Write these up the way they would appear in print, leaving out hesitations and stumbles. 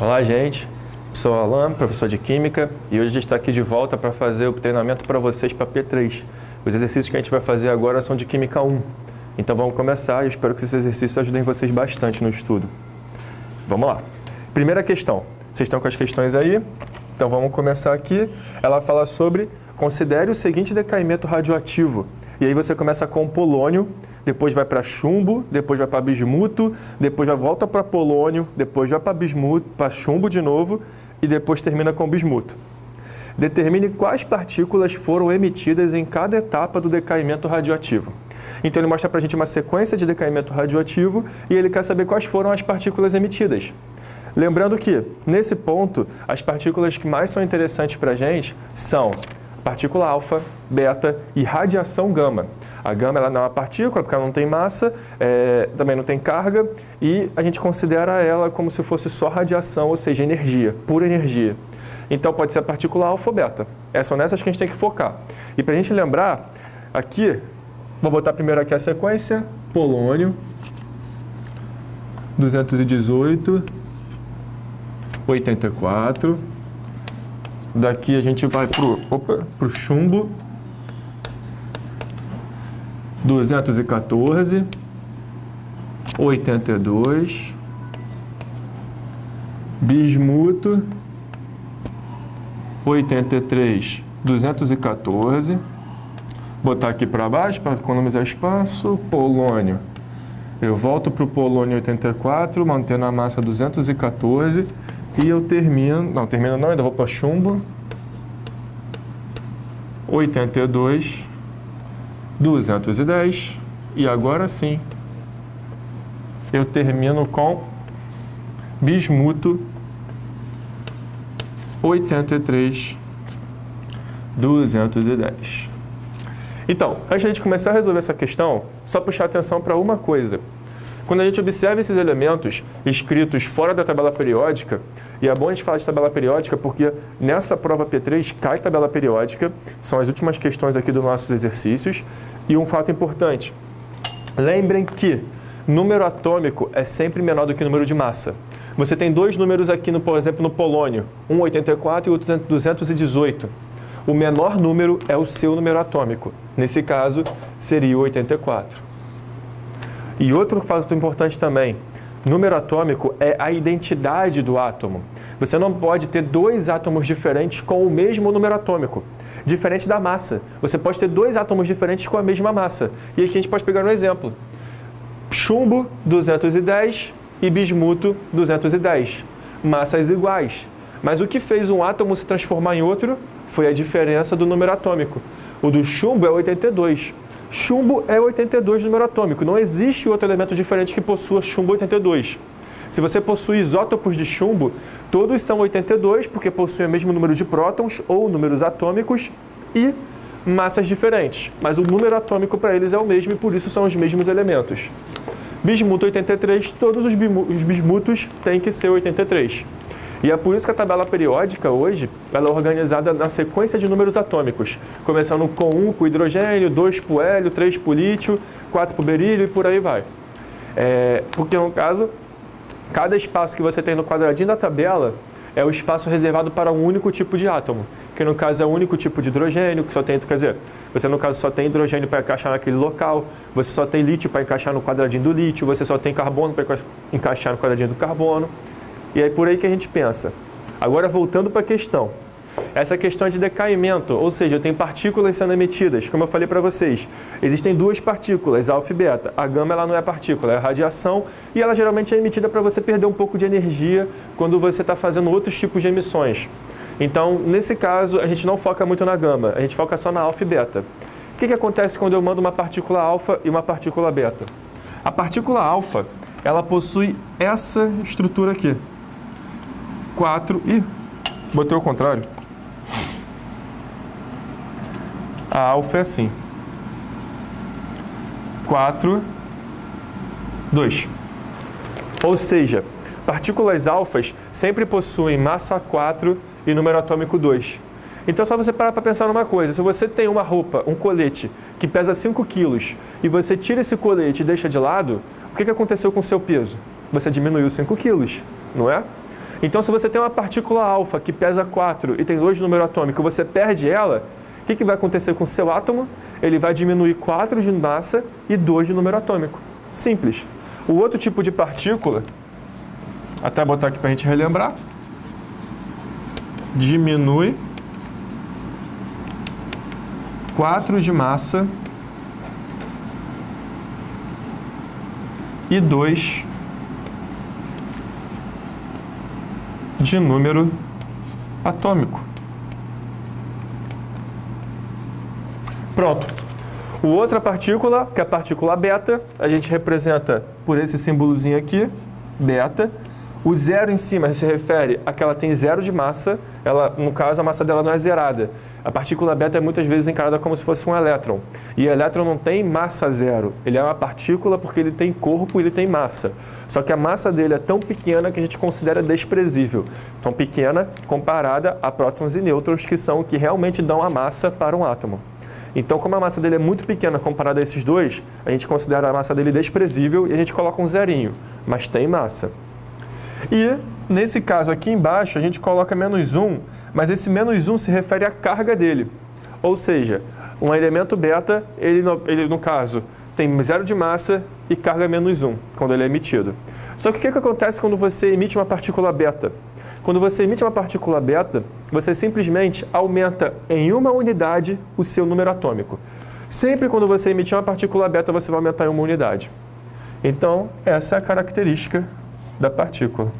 Olá, gente. Sou Alan, professor de Química, e hoje a gente está aqui de volta para fazer o treinamento para vocês para P3. Os exercícios que a gente vai fazer agora são de Química 1. Então vamos começar e eu espero que esses exercícios ajudem vocês bastante no estudo. Vamos lá. Primeira questão. Vocês estão com as questões aí? Então vamos começar aqui. Ela fala sobre: considere o seguinte decaimento radioativo. E aí você começa com polônio, depois vai para chumbo, depois vai para bismuto, depois volta para polônio, depois vai para bismuto, para chumbo de novo e depois termina com bismuto. Determine quais partículas foram emitidas em cada etapa do decaimento radioativo. Então ele mostra para a gente uma sequência de decaimento radioativo e ele quer saber quais foram as partículas emitidas. Lembrando que, nesse ponto, as partículas que mais são interessantes para a gente são partícula alfa, beta e radiação gama. A gama ela não é uma partícula porque ela não tem massa, também não tem carga, e a gente considera ela como se fosse só radiação, ou seja, energia, pura energia. Então pode ser a partícula alfa ou beta. São nessas que a gente tem que focar. E para a gente lembrar, aqui, vou botar primeiro aqui a sequência: polônio, 218, 84. Daqui a gente vai pro chumbo, 214, 82, bismuto, 83, 214. Botar aqui para baixo para economizar espaço. Polônio. Eu volto para o polônio 84, mantendo a massa 214. E eu termino, ainda vou para chumbo, 82, 210, e agora sim, eu termino com bismuto, 83, 210. Então, antes de a gente começar a resolver essa questão, só puxar atenção para uma coisa. Quando a gente observa esses elementos escritos fora da tabela periódica, e é bom a gente falar de tabela periódica porque nessa prova P3 cai tabela periódica, são as últimas questões aqui dos nossos exercícios, e um fato importante, lembrem que número atômico é sempre menor do que o número de massa. Você tem dois números aqui, por exemplo, no polônio, um 84 e outro 218. O menor número é o seu número atômico, nesse caso seria o 84. E outro fato importante também, número atômico é a identidade do átomo. Você não pode ter dois átomos diferentes com o mesmo número atômico. Diferente da massa. Você pode ter dois átomos diferentes com a mesma massa. E aqui a gente pode pegar um exemplo. Chumbo, 210 e bismuto, 210. Massas iguais. Mas o que fez um átomo se transformar em outro foi a diferença do número atômico. O do chumbo é 82. Chumbo é 82 número atômico. Não existe outro elemento diferente que possua chumbo 82. Se você possui isótopos de chumbo, todos são 82 porque possuem o mesmo número de prótons ou números atômicos e massas diferentes. Mas o número atômico para eles é o mesmo e por isso são os mesmos elementos. Bismuto 83, todos os bismutos têm que ser 83. E é por isso que a tabela periódica hoje ela é organizada na sequência de números atômicos, começando com 1 para o hidrogênio, 2 para o hélio, 3 para o lítio, 4 para o berílio e por aí vai. Porque no caso, cada espaço que você tem no quadradinho da tabela é o espaço reservado para um único tipo de átomo, que no caso é o único tipo de hidrogênio, que só tem, quer dizer, você no caso só tem hidrogênio para encaixar naquele local, você só tem lítio para encaixar no quadradinho do lítio, você só tem carbono para encaixar no quadradinho do carbono. E é por aí que a gente pensa. Agora, voltando para a questão. Essa questão é de decaimento, ou seja, eu tenho partículas sendo emitidas. Como eu falei para vocês, existem duas partículas, alfa e beta. A gama ela não é partícula, é radiação, e ela geralmente é emitida para você perder um pouco de energia quando você está fazendo outros tipos de emissões. Então, nesse caso, a gente não foca muito na gama, a gente foca só na alfa e beta. O que acontece quando eu mando uma partícula alfa e uma partícula beta? A partícula alfa, ela possui essa estrutura aqui. 4 e... botei ao contrário. A alfa é assim. 4, 2. Ou seja, partículas alfas sempre possuem massa 4 e número atômico 2. Então, só você parar para pensar numa coisa. Se você tem uma roupa, um colete, que pesa 5 quilos, e você tira esse colete e deixa de lado, o que aconteceu com o seu peso? Você diminuiu 5 quilos, não é? Então, se você tem uma partícula alfa que pesa 4 e tem 2 de número atômico, você perde ela, o que vai acontecer com o seu átomo? Ele vai diminuir 4 de massa e 2 de número atômico. Simples. O outro tipo de partícula, até botar aqui para a gente relembrar, diminui 4 de massa e 2 de número atômico. Pronto. O outra partícula, que é a partícula beta, a gente representa por esse símbolozinho aqui, beta. O zero em cima se refere a que ela tem zero de massa, ela, no caso a massa dela não é zerada. A partícula beta é muitas vezes encarada como se fosse um elétron. E o elétron não tem massa zero, ele é uma partícula porque ele tem corpo e ele tem massa. Só que a massa dele é tão pequena que a gente considera desprezível. Tão pequena comparada a prótons e nêutrons, que são o que realmente dão a massa para um átomo. Então, como a massa dele é muito pequena comparada a esses dois, a gente considera a massa dele desprezível e a gente coloca um zerinho, mas tem massa. E, nesse caso aqui embaixo, a gente coloca -1, mas esse -1 se refere à carga dele. Ou seja, um elemento beta, ele no caso, tem zero de massa e carga -1, quando ele é emitido. Só que o que acontece quando você emite uma partícula beta? Quando você emite uma partícula beta, você simplesmente aumenta em uma unidade o seu número atômico. Sempre quando você emitir uma partícula beta, você vai aumentar em uma unidade. Então, essa é a característica da partícula.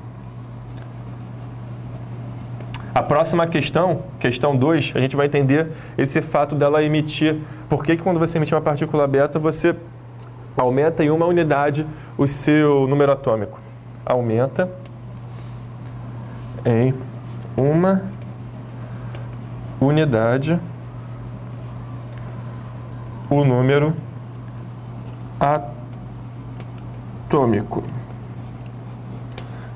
A próxima questão, questão 2, a gente vai entender esse fato dela emitir. Por que quando você emitir uma partícula beta, você aumenta em uma unidade o seu número atômico? Aumenta em uma unidade o número atômico.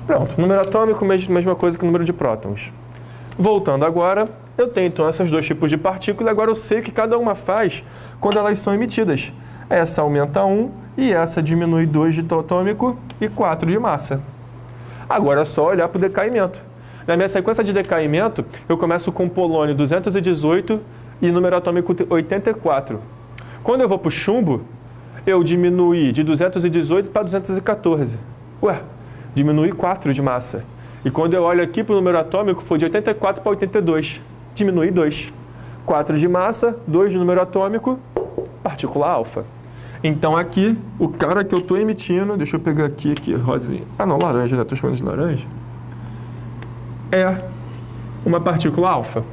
Pronto, número atômico, mesma coisa que o número de prótons. Voltando agora, eu tenho então esses dois tipos de partícula e agora eu sei o que cada uma faz quando elas são emitidas. Essa aumenta 1 e essa diminui 2 de atômico e 4 de massa. Agora é só olhar para o decaimento. Na minha sequência de decaimento, eu começo com polônio 218 e número atômico 84. Quando eu vou para o chumbo, eu diminui de 218 para 214. Ué, diminui 4 de massa. E quando eu olho aqui para o número atômico, foi de 84 para 82. Diminui 2. 4 de massa, 2 de número atômico, partícula alfa. Então aqui, o cara que eu estou emitindo, deixa eu pegar aqui, rosinha. Ah não, laranja, né? Estou chamando de laranja. É uma partícula alfa.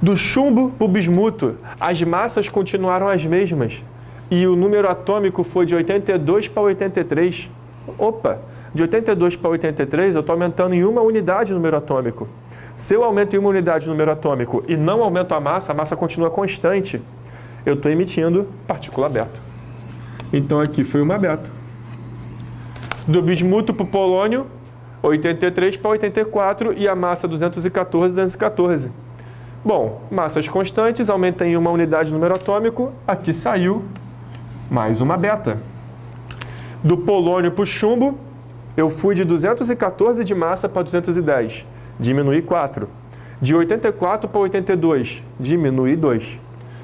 Do chumbo para o bismuto, as massas continuaram as mesmas. E o número atômico foi de 82 para 83. Opa! De 82 para 83, eu estou aumentando em uma unidade o número atômico. Se eu aumento em uma unidade o número atômico e não aumento a massa continua constante, eu estou emitindo partícula beta. Então aqui foi uma beta. Do bismuto para o polônio, 83 para 84 e a massa 214. Bom, massas constantes, aumenta em uma unidade o número atômico, aqui saiu mais uma beta. Do polônio para o chumbo, eu fui de 214 de massa para 210, diminui 4. De 84 para 82, diminui 2.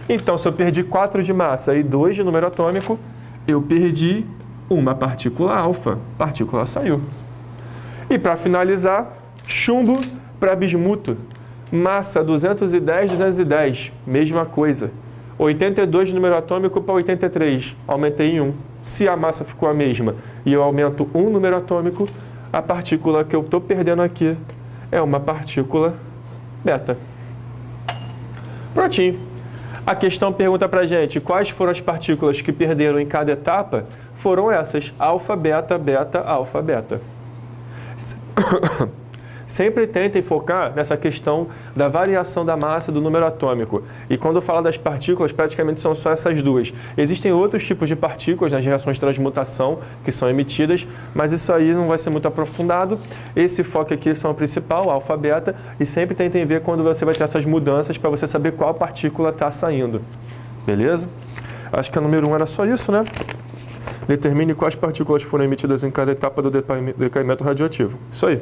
Então, se eu perdi 4 de massa e 2 de número atômico, eu perdi uma partícula alfa, partícula saiu. E para finalizar, chumbo para bismuto, massa 210, mesma coisa. 82 de número atômico para 83, aumentei em 1. Se a massa ficou a mesma e eu aumento um número atômico, a partícula que eu estou perdendo aqui é uma partícula beta. Prontinho. A questão pergunta para a gente quais foram as partículas que perderam em cada etapa. Foram essas, alfa, beta, beta, alfa, beta. Sempre tentem focar nessa questão da variação da massa do número atômico. E quando eu falo das partículas, praticamente são só essas duas. Existem outros tipos de partículas nas reações de transmutação que são emitidas, mas isso aí não vai ser muito aprofundado. Esse foco aqui são o principal, alfa, beta, e sempre tentem ver quando você vai ter essas mudanças para você saber qual partícula está saindo. Beleza? Acho que a número 1 era só isso, né? Determine quais partículas foram emitidas em cada etapa do decaimento radioativo. Isso aí.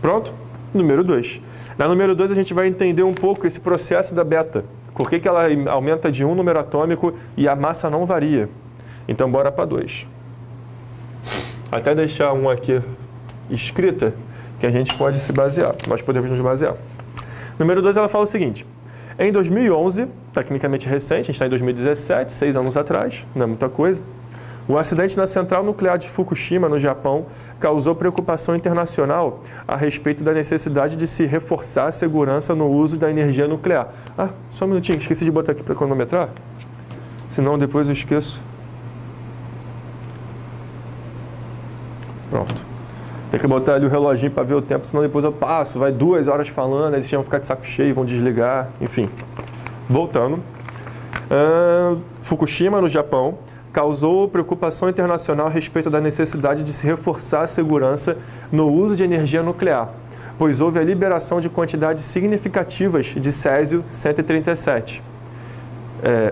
Pronto? Número 2. Na número 2 a gente vai entender um pouco esse processo da beta. Por que ela aumenta de um número atômico e a massa não varia? Então bora para 2. Até deixar um aqui escrita, que a gente pode se basear. Nós podemos nos basear. Número 2 ela fala o seguinte. Em 2011, tecnicamente recente, a gente está em 2017, 6 anos atrás, não é muita coisa, o acidente na central nuclear de Fukushima, no Japão, causou preocupação internacional a respeito da necessidade de se reforçar a segurança no uso da energia nuclear. Ah, só um minutinho, esqueci de botar aqui para cronometrar, senão depois eu esqueço. Pronto. Tem que botar ali o reloginho para ver o tempo, senão depois eu passo, vai 2 horas falando, eles vão ficar de saco cheio, vão desligar, enfim. Voltando. Fukushima, no Japão, causou preocupação internacional a respeito da necessidade de se reforçar a segurança no uso de energia nuclear, pois houve a liberação de quantidades significativas de césio-137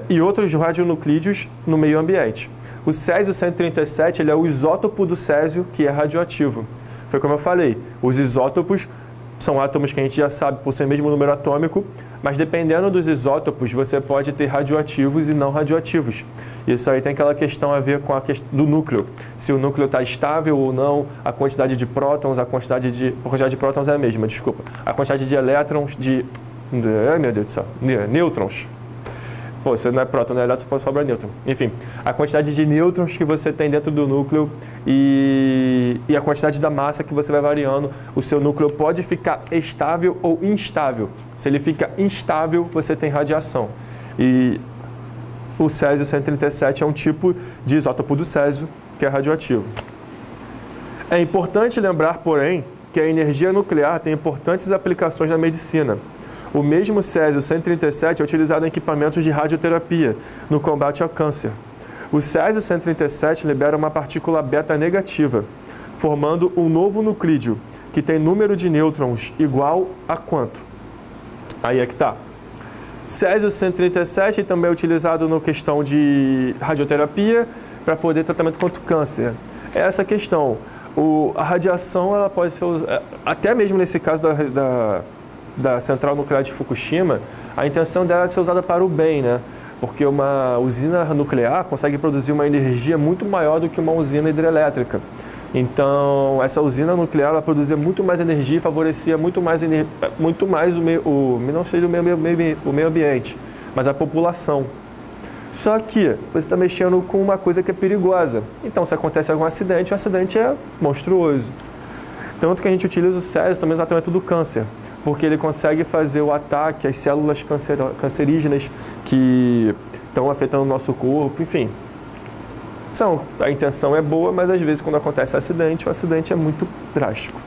e outros radionuclídeos no meio ambiente. O césio-137 ele é o isótopo do césio que é radioativo. Foi como eu falei, os isótopos são átomos que a gente já sabe por ser o mesmo número atômico, mas dependendo dos isótopos, você pode ter radioativos e não radioativos. Isso aí tem aquela questão a ver com a questão do núcleo. Se o núcleo está estável ou não, a quantidade de prótons, a quantidade de prótons é a mesma, desculpa. A quantidade de elétrons, meu Deus do céu, nêutrons. Pô, se não é próton, não é elétron, pode sobrar nêutron. Enfim, a quantidade de nêutrons que você tem dentro do núcleo e a quantidade da massa que você vai variando, o seu núcleo pode ficar estável ou instável. Se ele fica instável, você tem radiação. E o césio-137 é um tipo de isótopo do césio que é radioativo. É importante lembrar, porém, que a energia nuclear tem importantes aplicações na medicina. O mesmo césio-137 é utilizado em equipamentos de radioterapia, no combate ao câncer. O césio-137 libera uma partícula beta negativa, formando um novo nuclídeo, que tem número de nêutrons igual a quanto? Aí é que está. Césio-137 também é utilizado na questão de radioterapia para poder tratamento contra o câncer. É essa questão. A radiação ela pode ser usada, até mesmo nesse caso da central nuclear de Fukushima, a intenção dela é ser usada para o bem, né? Porque uma usina nuclear consegue produzir uma energia muito maior do que uma usina hidrelétrica. Então, essa usina nuclear ela produzia muito mais energia e favorecia muito mais o meio ambiente, mas a população. Só que você está mexendo com uma coisa que é perigosa. Então, se acontece algum acidente, o acidente é monstruoso. Tanto que a gente utiliza o césio também no tratamento do câncer, porque ele consegue fazer o ataque às células cancerígenas que estão afetando o nosso corpo, enfim. A intenção é boa, mas às vezes quando acontece acidente, o acidente é muito drástico.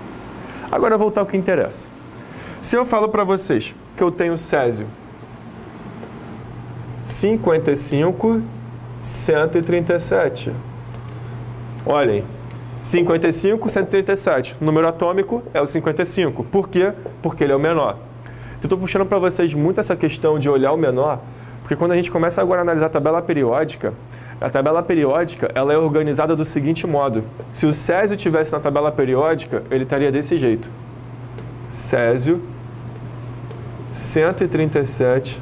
Agora, voltar ao que interessa. Se eu falo para vocês que eu tenho césio 55, 137. Olhem, 55, 137. O número atômico é o 55. Por quê? Porque ele é o menor. Eu estou puxando para vocês muito essa questão de olhar o menor, porque quando a gente começa agora a analisar a tabela periódica ela é organizada do seguinte modo. Se o césio estivesse na tabela periódica, ele estaria desse jeito. Césio 137,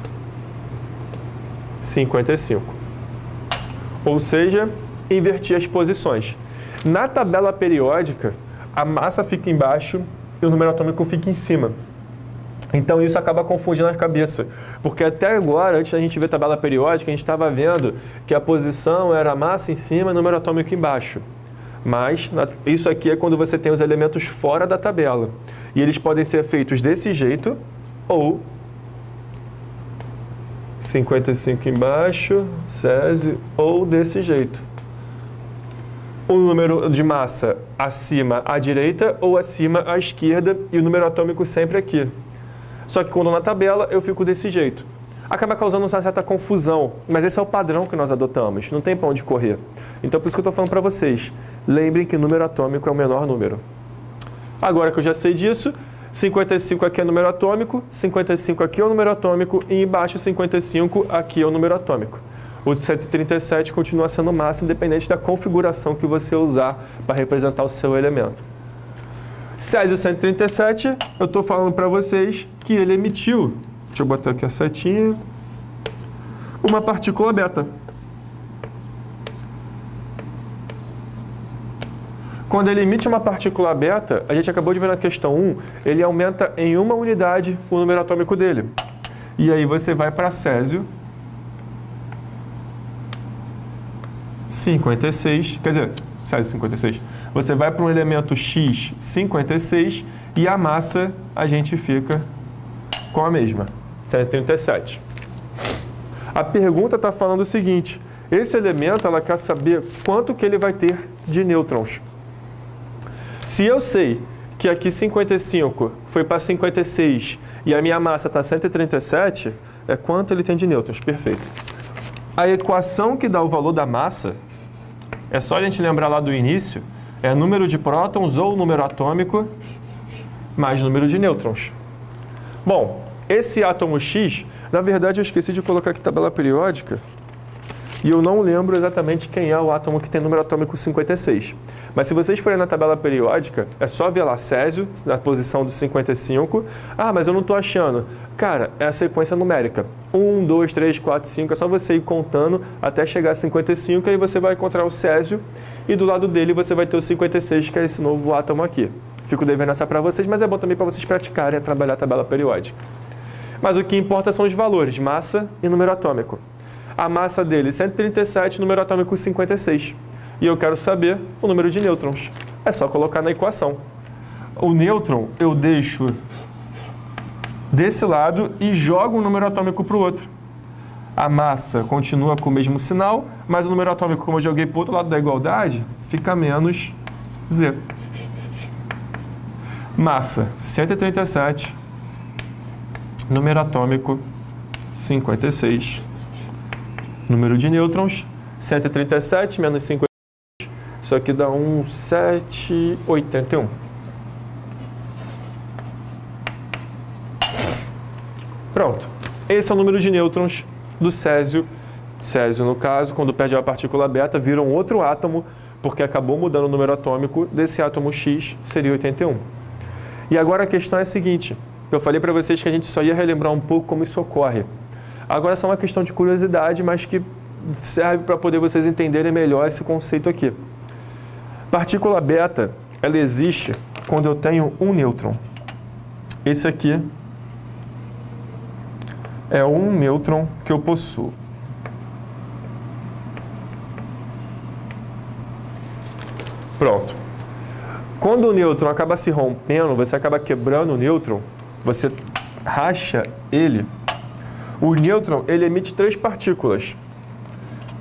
55. Ou seja, invertir as posições. Na tabela periódica, a massa fica embaixo e o número atômico fica em cima. Então isso acaba confundindo a cabeça, porque até agora, antes da gente ver a tabela periódica, a gente estava vendo que a posição era a massa em cima e o número atômico embaixo. Mas isso aqui é quando você tem os elementos fora da tabela. E eles podem ser feitos desse jeito ou 55 embaixo, césio, ou desse jeito. O número de massa acima à direita ou acima à esquerda e o número atômico sempre aqui. Só que quando na tabela eu fico desse jeito. Acaba causando uma certa confusão, mas esse é o padrão que nós adotamos, não tem para onde correr. Então por isso que eu estou falando para vocês, lembrem que o número atômico é o menor número. Agora que eu já sei disso, 55 aqui é o número atômico, 55 aqui é o número atômico e embaixo 55 aqui é o número atômico. O 137 continua sendo massa independente da configuração que você usar para representar o seu elemento. Césio 137, eu estou falando para vocês que ele emitiu, deixa eu botar aqui a setinha, uma partícula beta. Quando ele emite uma partícula beta, a gente acabou de ver na questão 1, ele aumenta em 1 unidade o número atômico dele. E aí você vai para Césio 56, quer dizer, Césio 56. Você vai para um elemento X 56 e a massa a gente fica com a mesma, 137. A pergunta está falando o seguinte, esse elemento ela quer saber quanto que ele vai ter de nêutrons. Se eu sei que aqui 55 foi para 56 e a minha massa está 137, é quanto ele tem de nêutrons, perfeito. A equação que dá o valor da massa, é só a gente lembrar lá do início, é número de prótons ou número atômico mais número de nêutrons. Bom, esse átomo X, na verdade eu esqueci de colocar aqui tabela periódica e eu não lembro exatamente quem é o átomo que tem número atômico 56. Mas se vocês forem na tabela periódica, é só ver lá Césio, na posição do 55. Ah, mas eu não estou achando. Cara, é a sequência numérica. 1, 2, 3, 4, 5. É só você ir contando até chegar a 55, aí você vai encontrar o Césio e do lado dele você vai ter o 56, que é esse novo átomo aqui. Fico devendo essa para vocês, mas é bom também para vocês praticarem a trabalhar a tabela periódica. Mas o que importa são os valores, massa e número atômico. A massa dele 137, número atômico 56. E eu quero saber o número de nêutrons. É só colocar na equação. O nêutron eu deixo desse lado e jogo um número atômico para o outro. A massa continua com o mesmo sinal, mas o número atômico, como eu joguei para o outro lado da igualdade, fica menos Z. Massa 137, número atômico 56. Número de nêutrons 137 menos 56. Isso aqui dá 781. Pronto. Esse é o número de nêutrons do Césio. Césio, no caso, quando perde a partícula beta, vira um outro átomo, porque acabou mudando o número atômico desse átomo X, seria 81. E agora a questão é a seguinte. Eu falei para vocês que a gente só ia relembrar um pouco como isso ocorre. Agora é só uma questão de curiosidade, mas que serve para poder vocês entenderem melhor esse conceito aqui. Partícula beta, ela existe quando eu tenho um nêutron. Esse aqui é um nêutron que eu possuo. Pronto. Quando o nêutron acaba se rompendo, você acaba quebrando o nêutron, você racha ele. O nêutron, ele emite 3 partículas.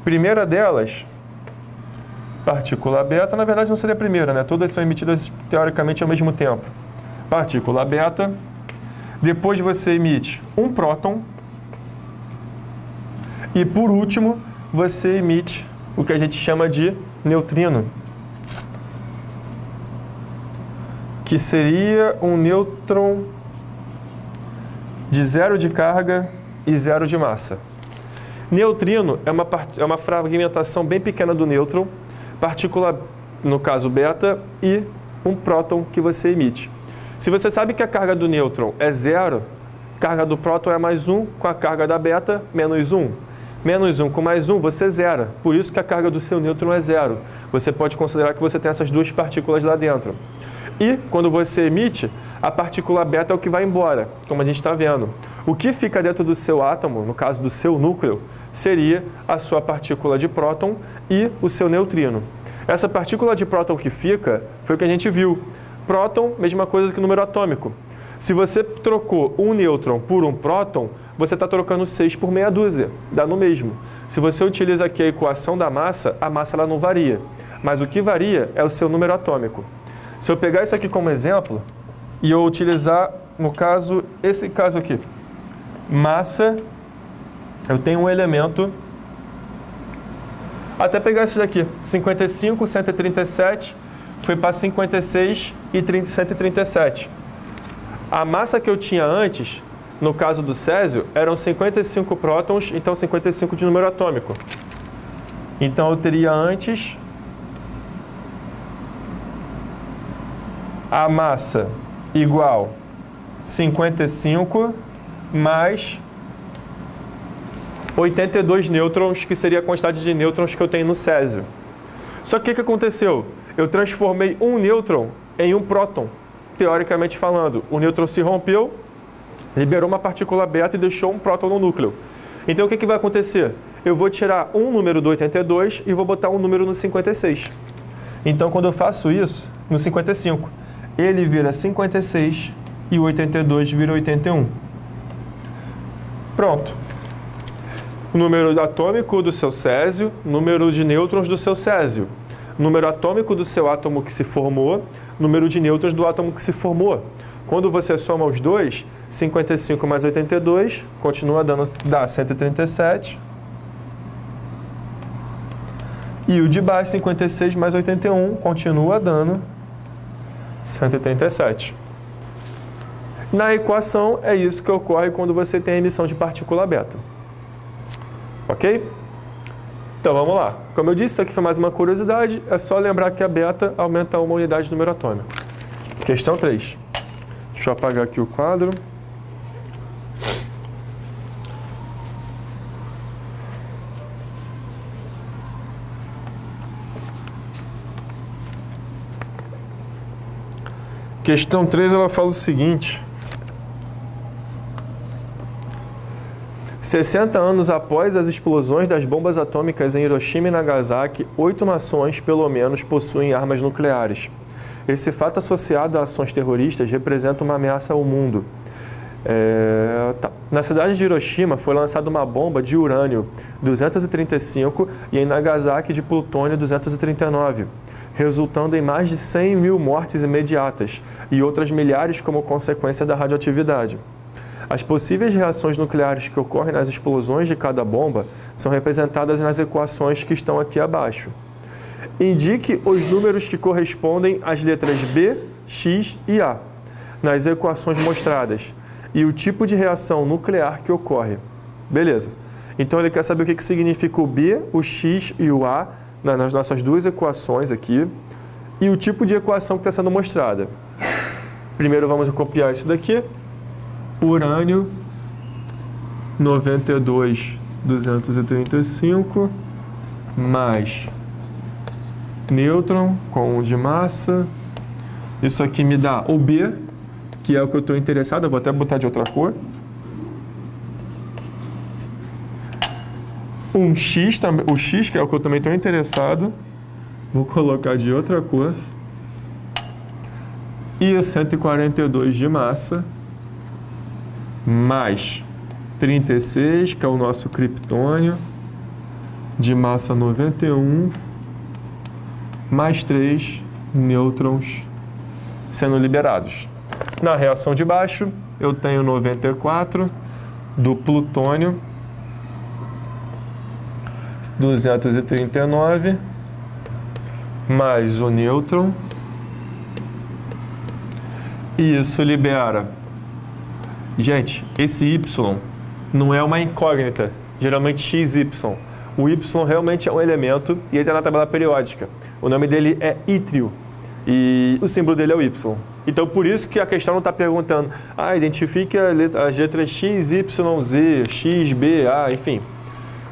Primeira delas, partícula beta, na verdade não seria a primeira, né? Todas são emitidas teoricamente ao mesmo tempo. Partícula beta, depois você emite um próton e por último você emite o que a gente chama de neutrino, que seria um nêutron de 0 de carga e 0 de massa. Neutrino é uma fragmentação bem pequena do nêutron, partícula, no caso beta, e um próton que você emite. Se você sabe que a carga do nêutron é 0, carga do próton é mais 1, com a carga da beta, menos 1. Menos 1 com mais 1, você zera. Por isso que a carga do seu nêutron é 0. Você pode considerar que você tem essas 2 partículas lá dentro. E, quando você emite, a partícula beta é o que vai embora, como a gente está vendo. O que fica dentro do seu átomo, no caso do seu núcleo, seria a sua partícula de próton e o seu neutrino. Essa partícula de próton que fica foi o que a gente viu. Próton, mesma coisa que o número atômico. Se você trocou um nêutron por um próton, você está trocando 6 por meia dúzia, dá no mesmo. Se você utiliza aqui a equação da massa, a massa ela não varia. Mas o que varia é o seu número atômico. Se eu pegar isso aqui como exemplo e eu utilizar, no caso, esse caso aqui, massa, eu tenho um elemento, até pegar isso daqui, 55, 137, foi para 56 e 137. A massa que eu tinha antes, no caso do Césio, eram 55 prótons, então 55 de número atômico. Então eu teria antes a massa igual 55 mais 82 nêutrons, que seria a quantidade de nêutrons que eu tenho no césio. Só que o que aconteceu? Eu transformei um nêutron em um próton, teoricamente falando. O nêutron se rompeu, liberou uma partícula beta e deixou um próton no núcleo. Então o que vai acontecer? Eu vou tirar um número do 82 e vou botar um número no 56. Então quando eu faço isso, no 55, ele vira 56 e o 82 vira 81. Pronto. O número atômico do seu césio, número de nêutrons do seu césio, número atômico do seu átomo que se formou, número de nêutrons do átomo que se formou. Quando você soma os dois, 55 mais 82, continua dá 137. E o de baixo, 56 mais 81, continua dando 137. Na equação, é isso que ocorre quando você tem a emissão de partícula beta. Ok? Então vamos lá. Como eu disse, isso aqui foi mais uma curiosidade. É só lembrar que a beta aumenta uma unidade do número atômico. Questão 3. Deixa eu apagar aqui o quadro. Questão 3, ela fala o seguinte. 60 anos após as explosões das bombas atômicas em Hiroshima e Nagasaki, 8 nações, pelo menos, possuem armas nucleares. Esse fato associado a ações terroristas representa uma ameaça ao mundo. Na cidade de Hiroshima foi lançada uma bomba de urânio 235 e em Nagasaki de plutônio 239, resultando em mais de 100 mil mortes imediatas e outras milhares como consequência da radioatividade. As possíveis reações nucleares que ocorrem nas explosões de cada bomba são representadas nas equações que estão aqui abaixo. Indique os números que correspondem às letras B, X e A nas equações mostradas e o tipo de reação nuclear que ocorre. Beleza. Então ele quer saber o que significa o B, o X e o A nas nossas duas equações aqui e o tipo de equação que está sendo mostrada. Primeiro vamos copiar isso daqui. Urânio 92,235 mais nêutron com 1 de massa. Isso aqui me dá o B, que é o que eu estou interessado. Eu vou até botar de outra cor. Um X, o X, que é o que eu também estou interessado. Vou colocar de outra cor. E 142 de massa. Mais 36, que é o nosso criptônio, de massa 91, mais 3 nêutrons sendo liberados. Na reação de baixo, eu tenho 94 do plutônio, 239, mais o nêutron, e isso libera. Gente, esse Y não é uma incógnita, geralmente XY. O Y realmente é um elemento e ele está na tabela periódica. O nome dele é ítrio e o símbolo dele é o Y. Então, por isso que a questão não está perguntando, identifique as letras X, Y, Z, X, B, A, enfim.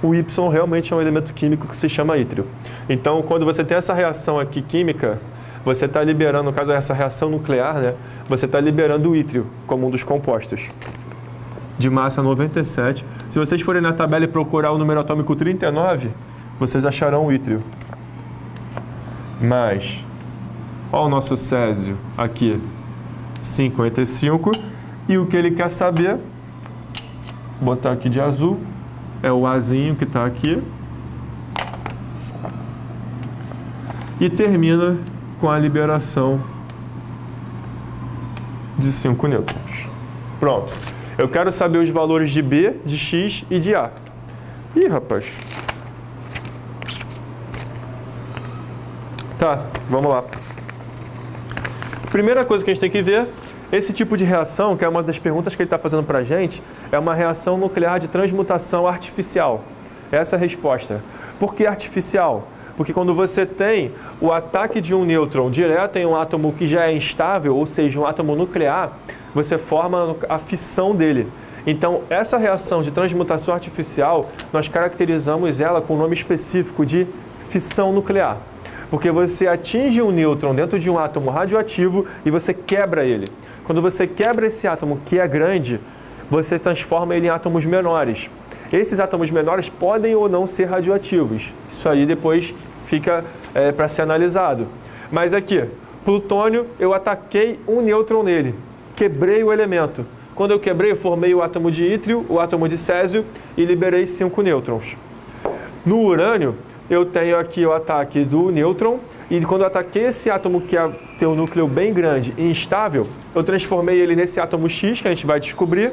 O Y realmente é um elemento químico que se chama ítrio. Então, quando você tem essa reação aqui química, você está liberando, no caso dessa reação nuclear, né? Você está liberando o ítrio como um dos compostos. De massa 97. Se vocês forem na tabela e procurar o número atômico 39, vocês acharão o ítrio. Mais, olha o nosso césio aqui, 55. E o que ele quer saber, vou botar aqui de azul, é o Azinho que está aqui. E termina com a liberação de 5 nêutrons. Pronto. Eu quero saber os valores de B, de X e de A. Ih, rapaz. Tá, vamos lá. Primeira coisa que a gente tem que ver, esse tipo de reação, que é uma das perguntas que ele está fazendo para a gente, é uma reação nuclear de transmutação artificial. Essa é a resposta. Por que artificial? Porque quando você tem o ataque de um nêutron direto em um átomo que já é instável, ou seja, um átomo nuclear, você forma a fissão dele. Então, essa reação de transmutação artificial, nós caracterizamos ela com o nome específico de fissão nuclear. Porque você atinge um nêutron dentro de um átomo radioativo e você quebra ele. Quando você quebra esse átomo que é grande, você transforma ele em átomos menores. Esses átomos menores podem ou não ser radioativos. Isso aí depois fica para ser analisado. Mas aqui, plutônio, eu ataquei um nêutron nele, quebrei o elemento. Quando eu quebrei, eu formei o átomo de ítrio, o átomo de césio e liberei 5 nêutrons. No urânio, eu tenho aqui o ataque do nêutron, e quando eu ataquei esse átomo que tem um núcleo bem grande e instável, eu transformei ele nesse átomo X, que a gente vai descobrir,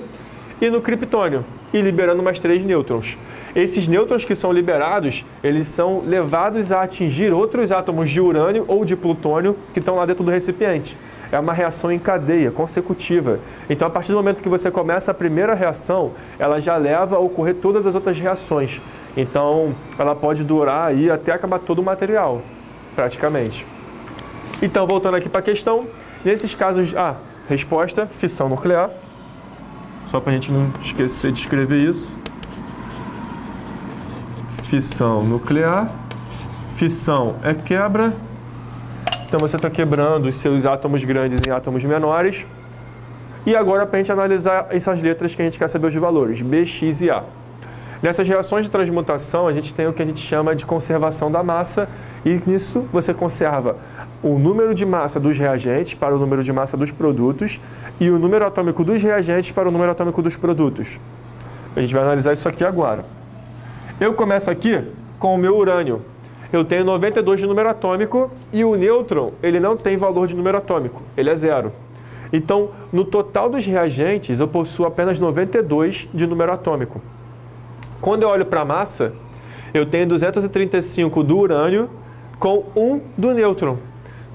e no criptônio, e liberando mais 3 nêutrons. Esses nêutrons que são liberados, eles são levados a atingir outros átomos de urânio ou de plutônio que estão lá dentro do recipiente. É uma reação em cadeia, consecutiva. Então, a partir do momento que você começa a primeira reação, ela já leva a ocorrer todas as outras reações. Então, ela pode durar aí até acabar todo o material, praticamente. Então, voltando aqui para a questão, nesses casos, resposta, fissão nuclear. Só para a gente não esquecer de escrever isso. Fissão nuclear. Fissão é quebra. Então, você está quebrando os seus átomos grandes em átomos menores. E agora, para a gente analisar essas letras que a gente quer saber os valores, B, X e A. Nessas reações de transmutação, a gente tem o que a gente chama de conservação da massa, e nisso você conserva o número de massa dos reagentes para o número de massa dos produtos e o número atômico dos reagentes para o número atômico dos produtos. A gente vai analisar isso aqui agora. Eu começo aqui com o meu urânio. Eu tenho 92 de número atômico e o nêutron, ele não tem valor de número atômico, ele é 0. Então, no total dos reagentes, eu possuo apenas 92 de número atômico. Quando eu olho para a massa, eu tenho 235 do urânio com 1 do nêutron.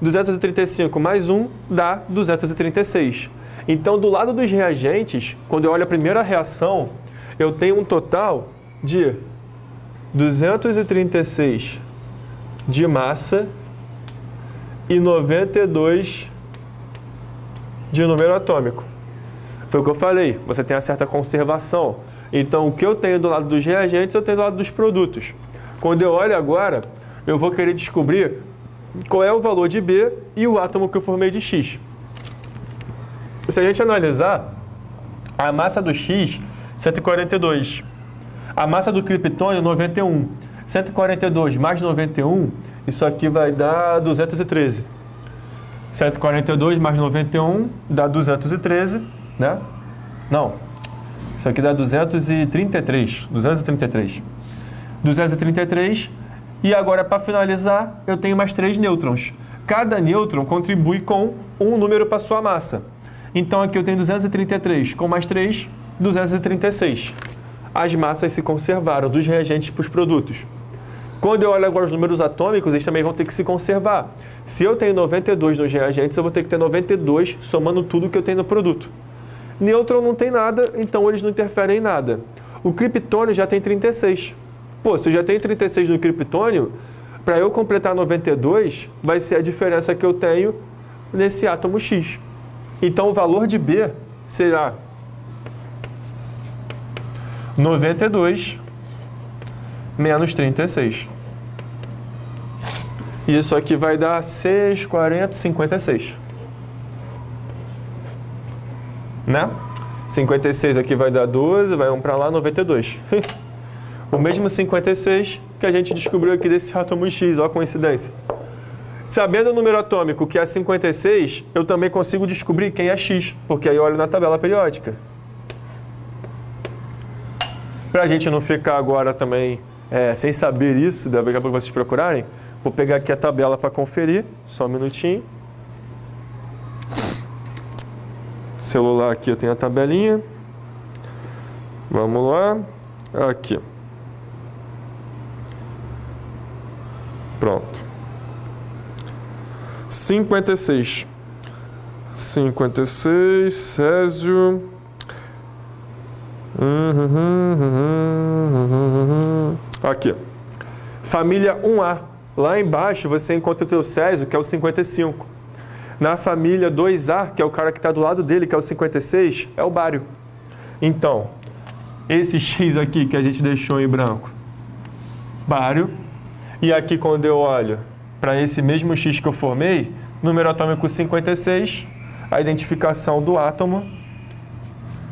235 mais 1 dá 236. Então, do lado dos reagentes, quando eu olho a primeira reação, eu tenho um total de 236 de massa e 92 de número atômico. Foi o que eu falei, você tem uma certa conservação. Então, o que eu tenho do lado dos reagentes, eu tenho do lado dos produtos. Quando eu olho agora, eu vou querer descobrir qual é o valor de B e o átomo que eu formei de X. Se a gente analisar, a massa do X, 142. A massa do criptônio, 91. 142 mais 91, isso aqui vai dar 213. 142 mais 91 dá 213, né? Não. Isso aqui dá 233. 233. E agora, para finalizar, eu tenho mais 3 nêutrons. Cada nêutron contribui com um número para sua massa. Então, aqui eu tenho 233. Com mais 3, 236. As massas se conservaram dos reagentes para os produtos. Quando eu olho agora os números atômicos, eles também vão ter que se conservar. Se eu tenho 92 nos reagentes, eu vou ter que ter 92 somando tudo que eu tenho no produto. Nêutron não tem nada, então eles não interferem em nada. O criptônio já tem 36. Pô, se eu já tenho 36 no criptônio, para eu completar 92, vai ser a diferença que eu tenho nesse átomo X. Então, o valor de B será 92 menos 36. Isso aqui vai dar 6, 40, 56. Né? 56 aqui vai dar 12, vai 1 para lá, 92. O mesmo 56 que a gente descobriu aqui desse átomo X, ó a coincidência. Sabendo o número atômico que é 56, eu também consigo descobrir quem é X, porque aí eu olho na tabela periódica. Para a gente não ficar agora também sem saber isso, daqui a pouco vocês procurarem, vou pegar aqui a tabela para conferir, só um minutinho. Celular aqui eu tenho a tabelinha. Vamos lá. Aqui. Pronto. 56. 56, Césio. Aqui. Família 1A. lá embaixo você encontra o teu césio, que é o 55. Na família 2A, que é o cara que está do lado dele, que é o 56, é o bário. Então, esse X aqui que a gente deixou em branco, bário. E aqui quando eu olho para esse mesmo X que eu formei, número atômico 56, a identificação do átomo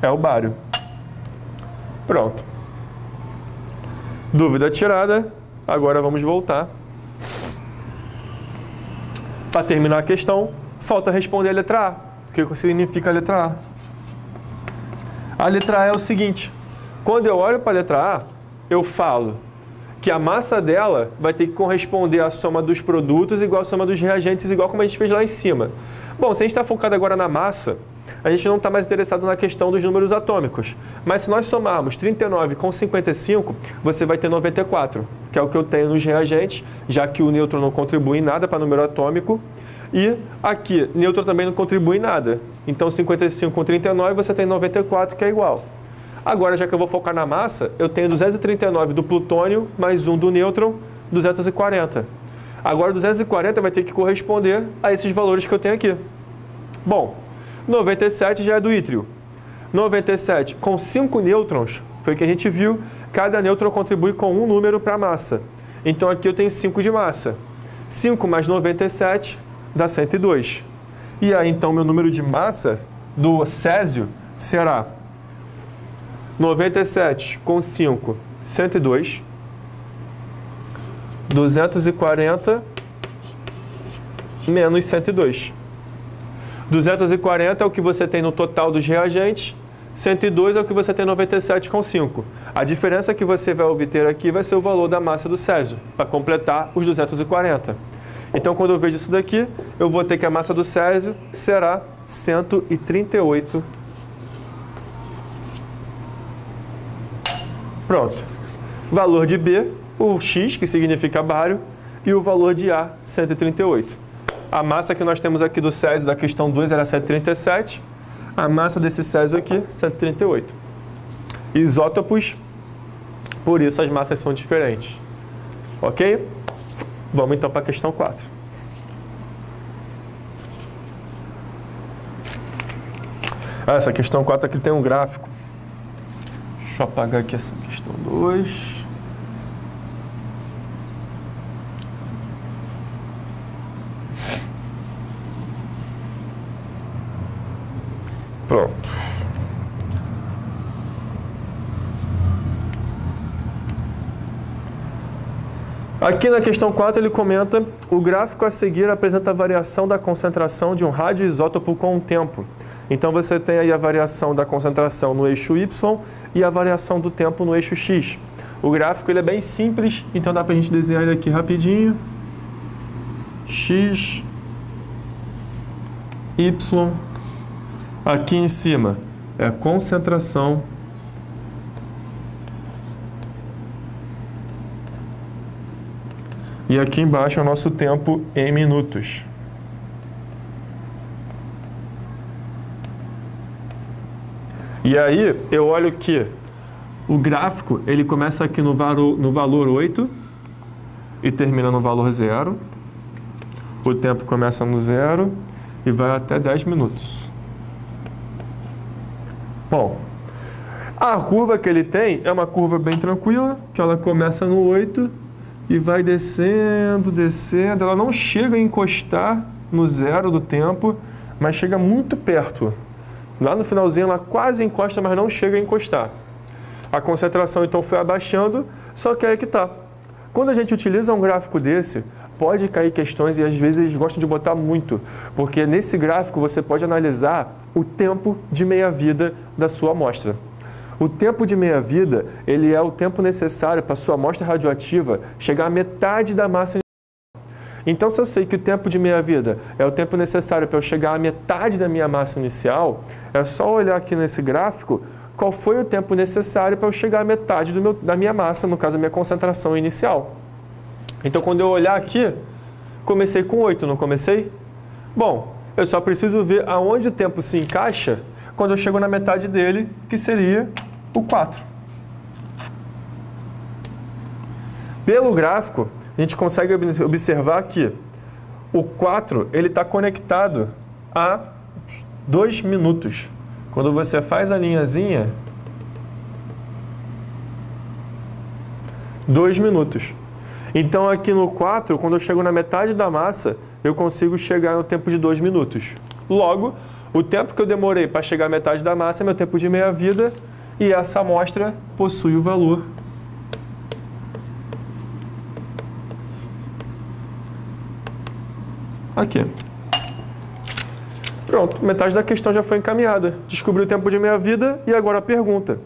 é o bário. Pronto. Dúvida tirada. Agora vamos voltar. Para terminar a questão, falta responder a letra A. O que significa a letra A? A letra A é o seguinte. Quando eu olho para a letra A, eu falo que a massa dela vai ter que corresponder à soma dos produtos igual à soma dos reagentes, igual como a gente fez lá em cima. Bom, se a gente está focado agora na massa, a gente não está mais interessado na questão dos números atômicos. Mas se nós somarmos 39 com 55, você vai ter 94, que é o que eu tenho nos reagentes, já que o nêutron não contribui em nada para número atômico. E aqui, nêutron também não contribui em nada. Então, 55 com 39, você tem 94, que é igual. Agora, já que eu vou focar na massa, eu tenho 239 do plutônio, mais 1 do nêutron, 240. Agora, 240 vai ter que corresponder a esses valores que eu tenho aqui. Bom, 97 já é do ítrio. 97 com 5 nêutrons, foi o que a gente viu, cada nêutron contribui com um número para a massa. Então, aqui eu tenho 5 de massa. 5 mais 97 dá 102. E aí, então, meu número de massa do césio será 97 com 5, 102. 240 menos 102. 240 é o que você tem no total dos reagentes, 102 é o que você tem 97 com 5. A diferença que você vai obter aqui vai ser o valor da massa do césio, para completar os 240. Então, quando eu vejo isso daqui, eu vou ter que a massa do césio será 138. Pronto. Valor de B, o X, que significa bário, e o valor de A, 138. A massa que nós temos aqui do césio da questão 2 era 137. A massa desse césio aqui, 138. Isótopos, por isso as massas são diferentes. Ok? Vamos então para a questão 4. Essa questão 4 aqui tem um gráfico. Deixa eu apagar aqui essa questão 2. Pronto. Aqui na questão 4 ele comenta: o gráfico a seguir apresenta a variação da concentração de um radioisótopo com o tempo. Então você tem aí a variação da concentração no eixo Y e a variação do tempo no eixo X. O gráfico ele é bem simples, então dá para a gente desenhar ele aqui rapidinho. X, Y, aqui em cima é a concentração e aqui embaixo é o nosso tempo em minutos. E aí, eu olho que o gráfico, ele começa aqui no valor 8 e termina no valor 0. O tempo começa no 0 e vai até 10 minutos. Bom, a curva que ele tem é uma curva bem tranquila, que ela começa no 8 e vai descendo, descendo. Ela não chega a encostar no 0 do tempo, mas chega muito perto. Lá no finalzinho ela quase encosta, mas não chega a encostar. A concentração então foi abaixando, só que aí que tá. Quando a gente utiliza um gráfico desse, pode cair questões e às vezes eles gostam de botar muito, porque nesse gráfico você pode analisar o tempo de meia-vida da sua amostra. O tempo de meia-vida, ele é o tempo necessário para a sua amostra radioativa chegar à metade da massa. Então, se eu sei que o tempo de meia-vida é o tempo necessário para eu chegar à metade da minha massa inicial, é só olhar aqui nesse gráfico qual foi o tempo necessário para eu chegar à metade da minha massa, no caso, a minha concentração inicial. Então, quando eu olhar aqui, comecei com 8, não comecei? Bom, eu só preciso ver aonde o tempo se encaixa quando eu chego na metade dele, que seria o 4. Pelo gráfico, a gente consegue observar que o 4 ele está conectado a 2 minutos. Quando você faz a linhazinha, 2 minutos. Então aqui no 4, quando eu chego na metade da massa, eu consigo chegar no tempo de 2 minutos. Logo, o tempo que eu demorei para chegar à metade da massa é meu tempo de meia-vida e essa amostra possui o valor aqui. Pronto, metade da questão já foi encaminhada. Descobri o tempo de meia-vida e agora a pergunta.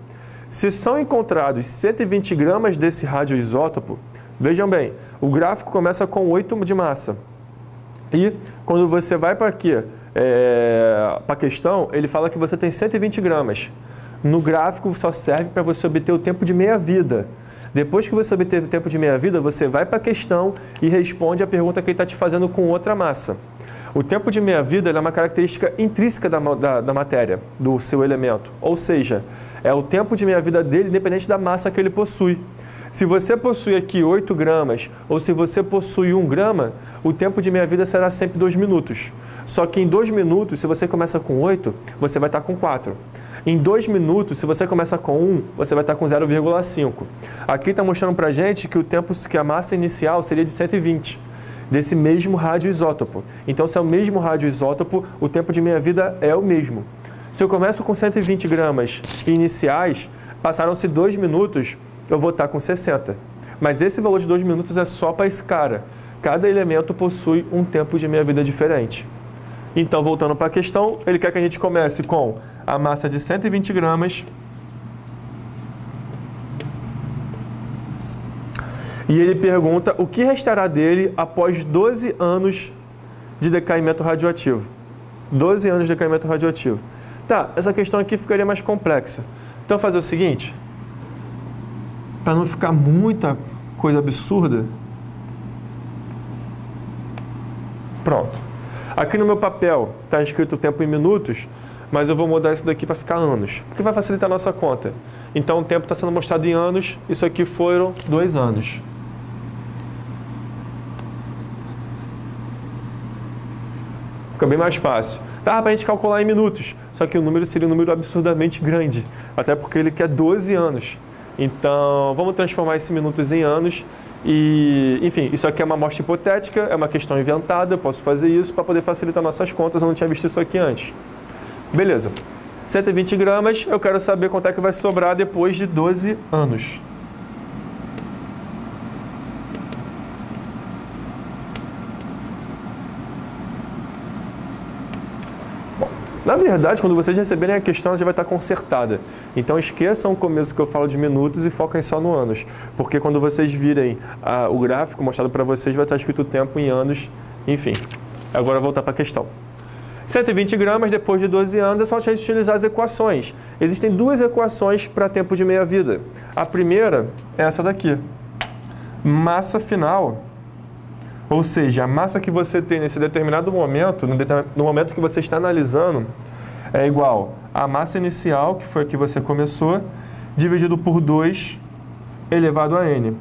Se são encontrados 120 gramas desse radioisótopo, vejam bem, o gráfico começa com 8 de massa. E quando você vai para aqui, para a questão, ele fala que você tem 120 gramas. No gráfico só serve para você obter o tempo de meia-vida. Depois que você obter o tempo de meia-vida, você vai para a questão e responde a pergunta que ele está te fazendo com outra massa. O tempo de meia-vida é uma característica intrínseca da matéria, do seu elemento. Ou seja, é o tempo de meia-vida dele independente da massa que ele possui. Se você possui aqui 8 gramas ou se você possui 1 grama, o tempo de meia-vida será sempre 2 minutos. Só que em 2 minutos, se você começa com 8, você vai estar com 4. Em 2 minutos, se você começa com 1, você vai estar com 0,5. Aqui está mostrando para a gente que que a massa inicial seria de 120, desse mesmo radioisótopo. Então, se é o mesmo radioisótopo, o tempo de meia-vida é o mesmo. Se eu começo com 120 gramas iniciais, passaram-se 2 minutos, eu vou estar com 60. Mas esse valor de 2 minutos é só para esse cara. Cada elemento possui um tempo de meia-vida diferente. Então, voltando para a questão, ele quer que a gente comece com a massa de 120 gramas. E ele pergunta o que restará dele após 12 anos de decaimento radioativo. 12 anos de decaimento radioativo. Tá, essa questão aqui ficaria mais complexa. Então, fazer o seguinte, para não ficar muita coisa absurda. Pronto. Aqui no meu papel está escrito o tempo em minutos, mas eu vou mudar isso daqui para ficar anos, porque vai facilitar a nossa conta. Então o tempo está sendo mostrado em anos, isso aqui foram 2 anos. Fica bem mais fácil. Dá para a gente calcular em minutos, só que o número seria um número absurdamente grande, até porque ele quer 12 anos. Então, vamos transformar esses minutos em anos e, enfim, isso aqui é uma amostra hipotética, é uma questão inventada, eu posso fazer isso para poder facilitar nossas contas, eu não tinha visto isso aqui antes. Beleza. 120 gramas, eu quero saber quanto é que vai sobrar depois de 12 anos. Na verdade, quando vocês receberem a questão, ela já vai estar consertada. Então, esqueçam o começo que eu falo de minutos e foquem só no anos. Porque quando vocês virem o gráfico mostrado para vocês, vai estar escrito o tempo em anos. Enfim, agora voltar para a questão. 120 gramas depois de 12 anos é só a gente utilizar as equações. Existem 2 equações para tempo de meia-vida. A primeira é essa daqui. Massa final, ou seja, a massa que você tem nesse determinado momento, no momento que você está analisando, é igual à massa inicial, que foi a que você começou, dividido por 2 elevado a n.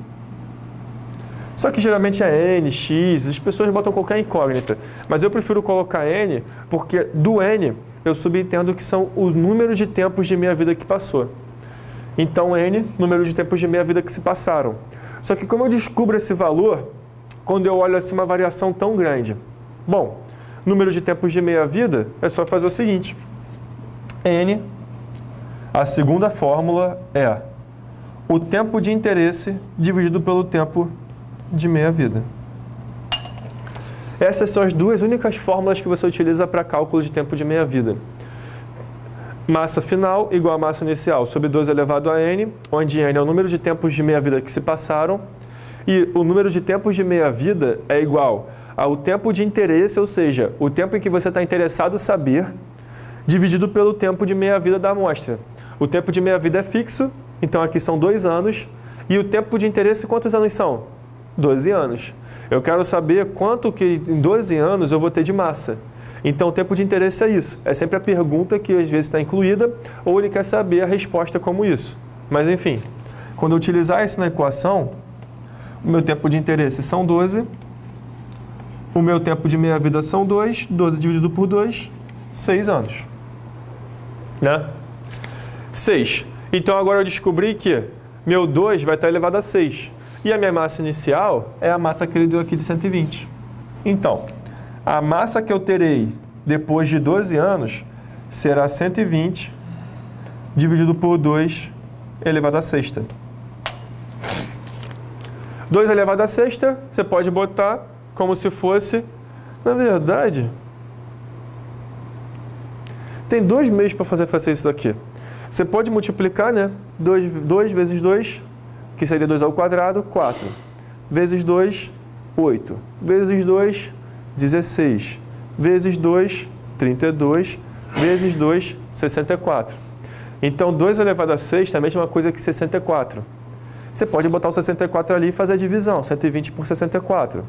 Só que geralmente é n, x, as pessoas botam qualquer incógnita. Mas eu prefiro colocar n, porque do n eu subentendo que são o número de tempos de meia-vida que passou. Então n, número de tempos de meia-vida que se passaram. Só que como eu descubro esse valor quando eu olho assim uma variação tão grande? Bom, número de tempos de meia-vida é só fazer o seguinte. N, a segunda fórmula é o tempo de interesse dividido pelo tempo de meia-vida. Essas são as 2 únicas fórmulas que você utiliza para cálculo de tempo de meia-vida. Massa final igual a massa inicial sobre 12 elevado a n, onde n é o número de tempos de meia-vida que se passaram, e o número de tempos de meia-vida é igual ao tempo de interesse, ou seja, o tempo em que você está interessado em saber, dividido pelo tempo de meia-vida da amostra. O tempo de meia-vida é fixo, então aqui são 2 anos, e o tempo de interesse quantos anos são? 12 anos. Eu quero saber quanto que em 12 anos eu vou ter de massa. Então o tempo de interesse é isso. É sempre a pergunta que às vezes está incluída, ou ele quer saber a resposta como isso. Mas enfim, quando eu utilizar isso na equação, O meu tempo de interesse são 12. O meu tempo de meia-vida são 2. 12 dividido por 2, 6 anos. Né? 6. Então agora eu descobri que meu 2 vai estar elevado a 6. E a minha massa inicial é a massa que ele deu aqui de 120. Então, a massa que eu terei depois de 12 anos será 120 dividido por 2 elevado a sexta. 2 elevado a sexta, você pode botar como se fosse, na verdade, tem 2 meios para fazer isso daqui. Você pode multiplicar, né? 2 vezes 2, que seria 2 ao quadrado, 4. Vezes 2, 8. Vezes 2, 16. Vezes 2, 32. Vezes 2, 64. Então, 2 elevado a 6 é a mesma coisa que 64. Você pode botar o 64 ali e fazer a divisão, 120 por 64.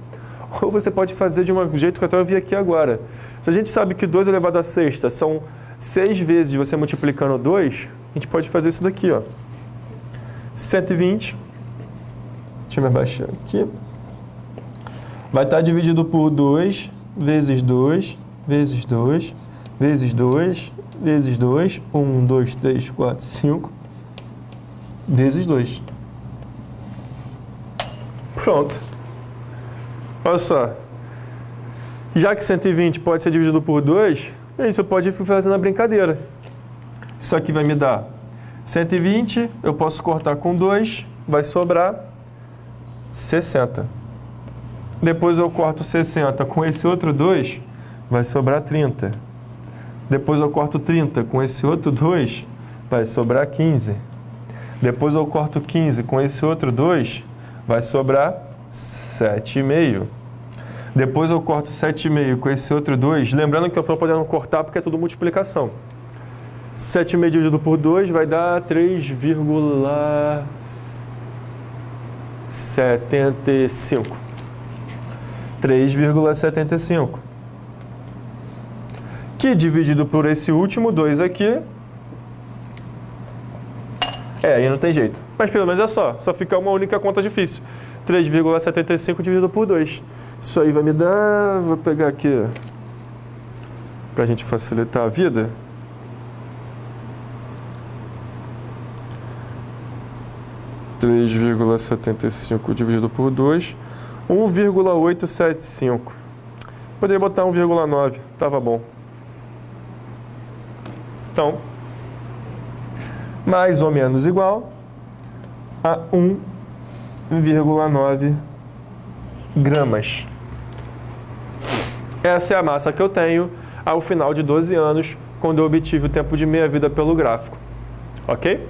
Ou você pode fazer de um jeito que eu até vi aqui agora. Se a gente sabe que 2 elevado a sexta são 6 vezes você multiplicando 2, a gente pode fazer isso daqui, ó. 120, deixa eu me abaixar aqui, vai estar dividido por 2, vezes 2, vezes 2, vezes 2, vezes 2, 1, 2, 3, 4, 5, vezes 2. Pronto. Olha só. Já que 120 pode ser dividido por 2, a gente só pode ir fazendo a brincadeira. Isso aqui vai me dar 120, eu posso cortar com 2, vai sobrar 60. Depois eu corto 60 com esse outro 2, vai sobrar 30. Depois eu corto 30 com esse outro 2, vai sobrar 15. Depois eu corto 15 com esse outro 2, vai sobrar 7,5. Depois eu corto 7,5 com esse outro 2. Lembrando que eu estou podendo cortar porque é tudo multiplicação. 7,5 dividido por 2 vai dar 3,75. 3,75. Que dividido por esse último 2 aqui... aí não tem jeito. Mas pelo menos é só fica uma única conta difícil. 3,75 dividido por 2. Isso aí vai me dar... Vou pegar aqui para a gente facilitar a vida. (3,75) dividido por 2, 1,875. Poderia botar 1,9, tava bom. Então, mais ou menos igual a 1,9 gramas. Essa é a massa que eu tenho ao final de 12 anos, quando eu obtive o tempo de meia-vida pelo gráfico. Ok?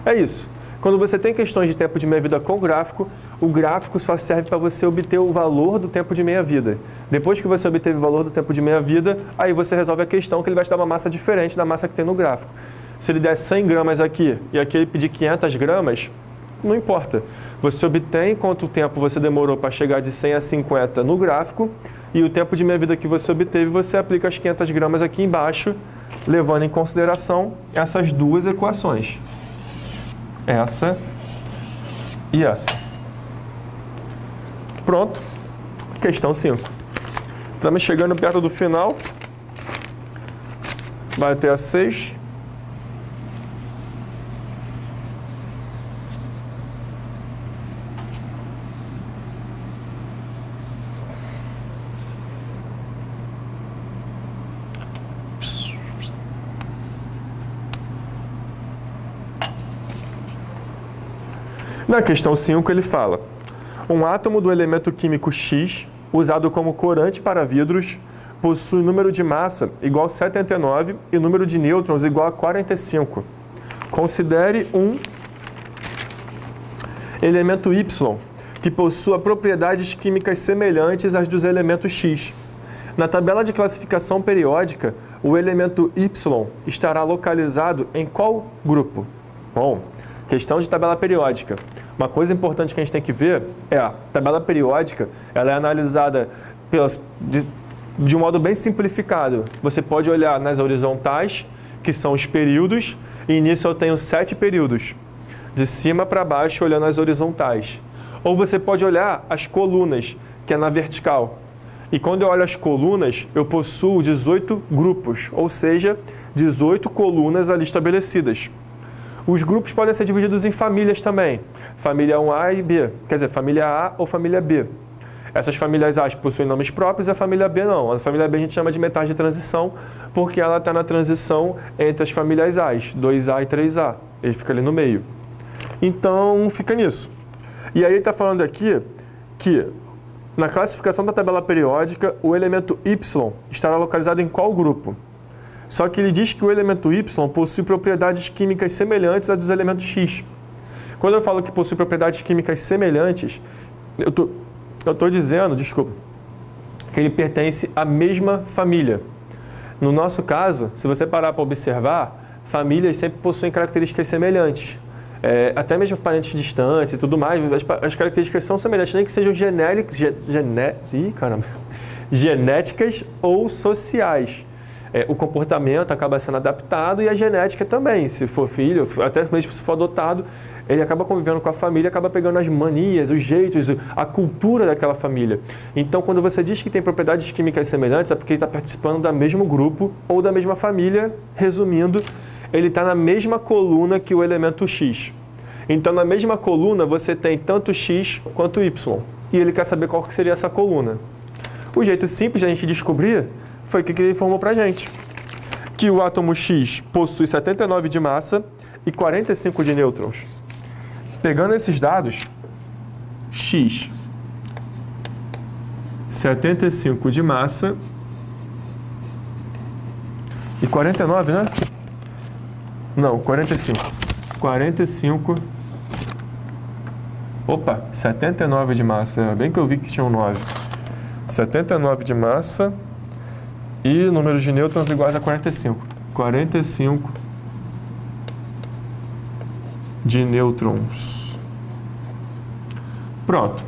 É isso. Quando você tem questões de tempo de meia-vida com gráfico, o gráfico só serve para você obter o valor do tempo de meia-vida. Depois que você obteve o valor do tempo de meia-vida, aí você resolve a questão que ele vai te dar uma massa diferente da massa que tem no gráfico. Se ele der 100 gramas aqui e aqui ele pedir 500 gramas, não importa. Você obtém quanto tempo você demorou para chegar de 100 a 50 no gráfico e o tempo de meia-vida que você obteve, você aplica as 500 gramas aqui embaixo, levando em consideração essas duas equações. Essa e essa. Pronto. Questão 5. Estamos chegando perto do final. Vai até a 6. Na questão 5 ele fala: um átomo do elemento químico X, usado como corante para vidros, possui número de massa igual a 79 e número de nêutrons igual a 45. Considere um elemento Y, que possua propriedades químicas semelhantes às dos elementos X. Na tabela de classificação periódica, o elemento Y estará localizado em qual grupo? Bom, questão de tabela periódica. Uma coisa importante que a gente tem que ver é a tabela periódica, ela é analisada de um modo bem simplificado. Você pode olhar nas horizontais, que são os períodos, e nisso eu tenho 7 períodos, de cima para baixo olhando as horizontais. Ou você pode olhar as colunas, que é na vertical. E quando eu olho as colunas, eu possuo 18 grupos, ou seja, 18 colunas ali estabelecidas. Os grupos podem ser divididos em famílias também. Família 1A e B, quer dizer, família A ou família B. Essas famílias A possuem nomes próprios e a família B não. A família B a gente chama de metade de transição, porque ela está na transição entre as famílias A's, 2A e 3A. Ele fica ali no meio. Então, fica nisso. E aí ele está falando aqui que na classificação da tabela periódica, o elemento Y estará localizado em qual grupo? Só que ele diz que o elemento Y possui propriedades químicas semelhantes às dos elementos X. Quando eu falo que possui propriedades químicas semelhantes, eu estou dizendo, desculpa, que ele pertence à mesma família. No nosso caso, se você parar para observar, famílias sempre possuem características semelhantes. Até mesmo parentes distantes e tudo mais, as características são semelhantes, nem que sejam genéticas ou sociais. O comportamento acaba sendo adaptado e a genética também. Se for filho, até mesmo se for adotado, ele acaba convivendo com a família, acaba pegando as manias, os jeitos, a cultura daquela família. Então, quando você diz que tem propriedades químicas semelhantes, é porque ele está participando do mesmo grupo ou da mesma família. Resumindo, ele está na mesma coluna que o elemento X. Então, na mesma coluna, você tem tanto X quanto Y. E ele quer saber qual que seria essa coluna. O jeito simples de a gente descobrir foi o que ele informou para a gente. Que o átomo X possui 79 de massa e 45 de nêutrons. Pegando esses dados, X, 75 de massa e 49, né? Não, 45. 45. Opa, 79 de massa. Bem que eu vi que tinha um 9. 79 de massa e número de nêutrons iguais a 45. 45 de nêutrons. Pronto.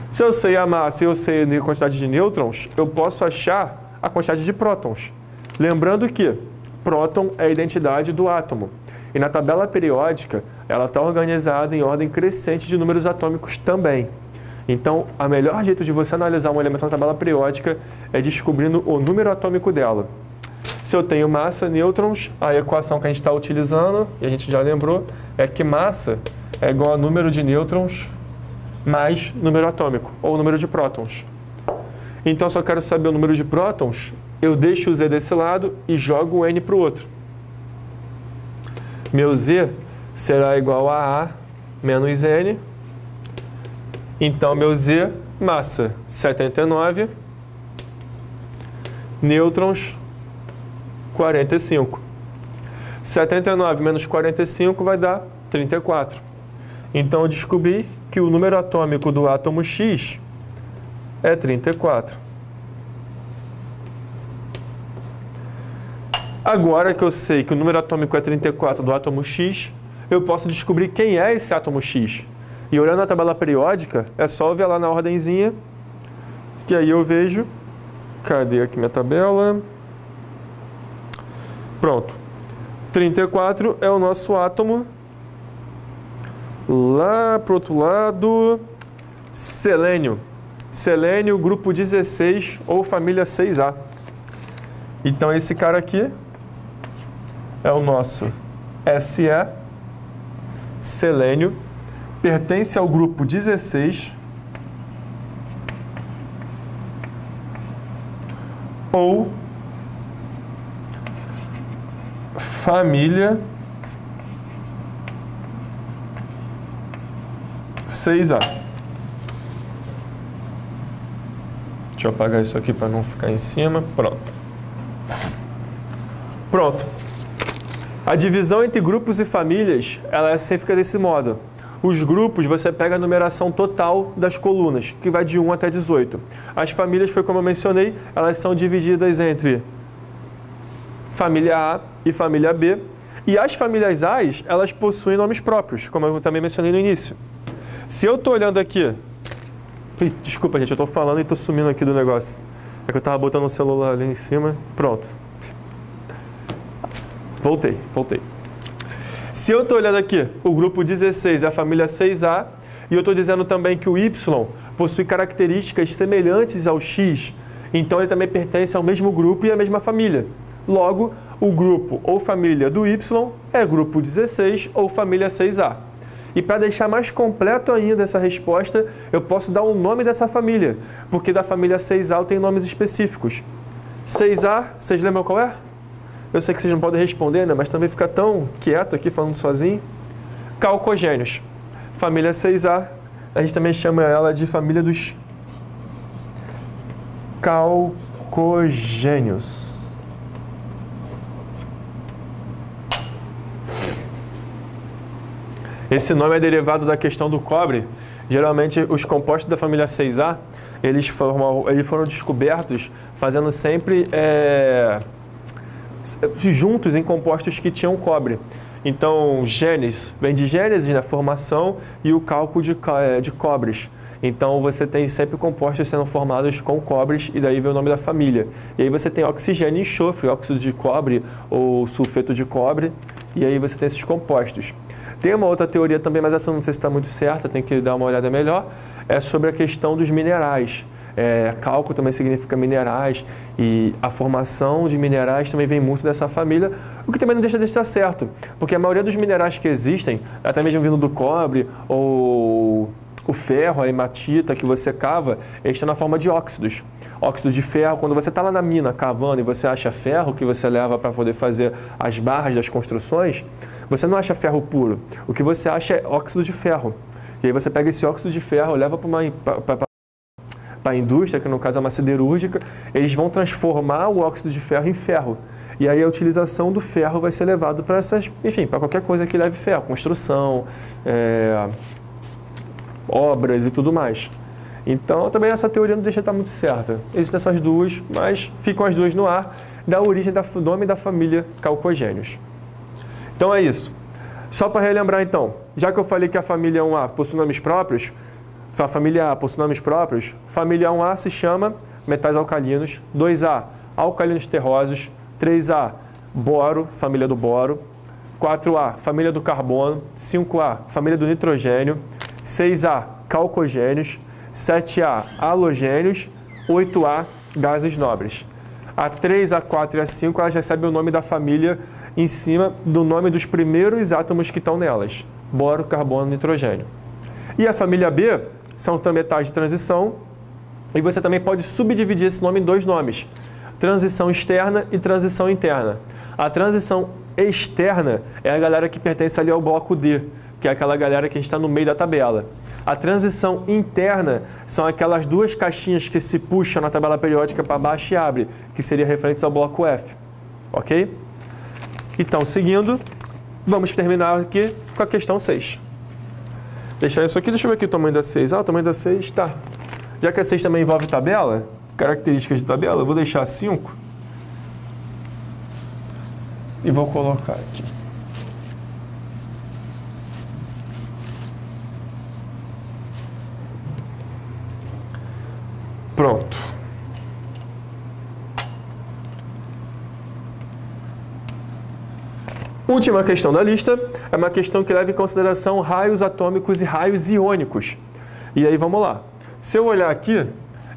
Se eu sei a massa e eu sei a quantidade de nêutrons, eu posso achar a quantidade de prótons. Lembrando que próton é a identidade do átomo. E na tabela periódica, ela está organizada em ordem crescente de números atômicos também. Então, o melhor jeito de você analisar um elemento na tabela periódica é descobrindo o número atômico dela. Se eu tenho massa, nêutrons, a equação que a gente está utilizando, e a gente já lembrou, é que massa é igual a número de nêutrons mais número atômico, ou número de prótons. Então, se eu quero saber o número de prótons, eu deixo o Z desse lado e jogo o N para o outro. Meu Z será igual a A menos N. Então, meu Z, massa, 79, nêutrons, 45. 79 menos 45 vai dar 34. Então, eu descobri que o número atômico do átomo X é 34. Agora que eu sei que o número atômico é 34 do átomo X, eu posso descobrir quem é esse átomo X. E olhando a tabela periódica, é só eu ver lá na ordenzinha, que aí eu vejo... Cadê aqui minha tabela? Pronto. 34 é o nosso átomo. Lá pro outro lado, selênio. Selênio, grupo 16 ou família 6A. Então, esse cara aqui é o nosso SE, selênio, pertence ao grupo 16 ou família 6A. Deixa eu apagar isso aqui para não ficar em cima. Pronto. Pronto. A divisão entre grupos e famílias, ela sempre fica desse modo. Os grupos, você pega a numeração total das colunas, que vai de 1 até 18. As famílias, foi como eu mencionei, elas são divididas entre família A e família B. E as famílias A's, elas possuem nomes próprios, como eu também mencionei no início. Se eu estou olhando aqui... Desculpa, gente, eu estou falando e estou sumindo aqui do negócio. É que eu estava botando o celular ali em cima. Pronto. Voltei. Se eu estou olhando aqui o grupo 16 e a família 6A, E eu estou dizendo também que o Y possui características semelhantes ao X, então ele também pertence ao mesmo grupo e à mesma família. Logo, o grupo ou família do Y é grupo 16 ou família 6A. E para deixar mais completo ainda essa resposta, eu posso dar o nome dessa família, porque da família 6A tem nomes específicos. 6A, vocês lembram qual é? Eu sei que vocês não podem responder, né? Mas também fica tão quieto aqui falando sozinho. Calcogênios. Família 6A, a gente também chama ela de família dos calcogênios. Esse nome é derivado da questão do cobre. Geralmente, os compostos da família 6A, eles foram descobertos fazendo sempre juntos em compostos que tinham cobre. Então, Gênesis vem de Gênesis, na formação, e o cálculo de cobres. Então, você tem sempre compostos sendo formados com cobres, e daí vem o nome da família. E aí você tem oxigênio e enxofre, óxido de cobre ou sulfeto de cobre, e aí você tem esses compostos. Tem uma outra teoria também, mas essa não sei se está muito certa, tem que dar uma olhada melhor, é sobre a questão dos minerais. Cálculo também significa minerais, e a formação de minerais também vem muito dessa família, o que também não deixa de estar certo, porque a maioria dos minerais que existem, até mesmo vindo do cobre ou o ferro, a hematita que você cava, eles estão na forma de óxidos. Óxidos de ferro, quando você está lá na mina cavando e você acha ferro que você leva para poder fazer as barras das construções, você não acha ferro puro. O que você acha é óxido de ferro. E aí você pega esse óxido de ferro, leva para a indústria, que no caso é uma siderúrgica, eles vão transformar o óxido de ferro em ferro. E aí a utilização do ferro vai ser levado para para qualquer coisa que leve ferro, construção, obras e tudo mais. Então, também essa teoria não deixa de estar muito certa. Existem essas duas, mas ficam as duas no ar, da origem do nome da família calcogênios. Então é isso. Só para relembrar então, já que eu falei que a família 1A possui nomes próprios, a família A possui nomes próprios, família 1A se chama metais alcalinos, 2A, alcalinos terrosos, 3A, boro, família do boro, 4A, família do carbono, 5A, família do nitrogênio, 6A, calcogênios, 7A, halogênios, 8A, gases nobres. A 3, A 4 e A 5, elas recebem o nome da família em cima do nome dos primeiros átomos que estão nelas, boro, carbono, nitrogênio. E a família B são metais de transição, e você também pode subdividir esse nome em dois nomes, transição externa e transição interna. A transição externa é a galera que pertence ali ao bloco D, que é aquela galera que a gente está no meio da tabela. A transição interna são aquelas duas caixinhas que se puxam na tabela periódica para baixo e abre, que seria referentes ao bloco F. Ok? Então, seguindo, vamos terminar aqui com a questão 6. Deixar isso aqui, deixa eu ver aqui o tamanho da 6. Ah, o tamanho da 6, tá. Já que a 6 também envolve tabela, características de tabela, eu vou deixar 5 e vou colocar aqui. Pronto. Última questão da lista é uma questão que leva em consideração raios atômicos e raios iônicos. E aí vamos lá. Se eu olhar aqui,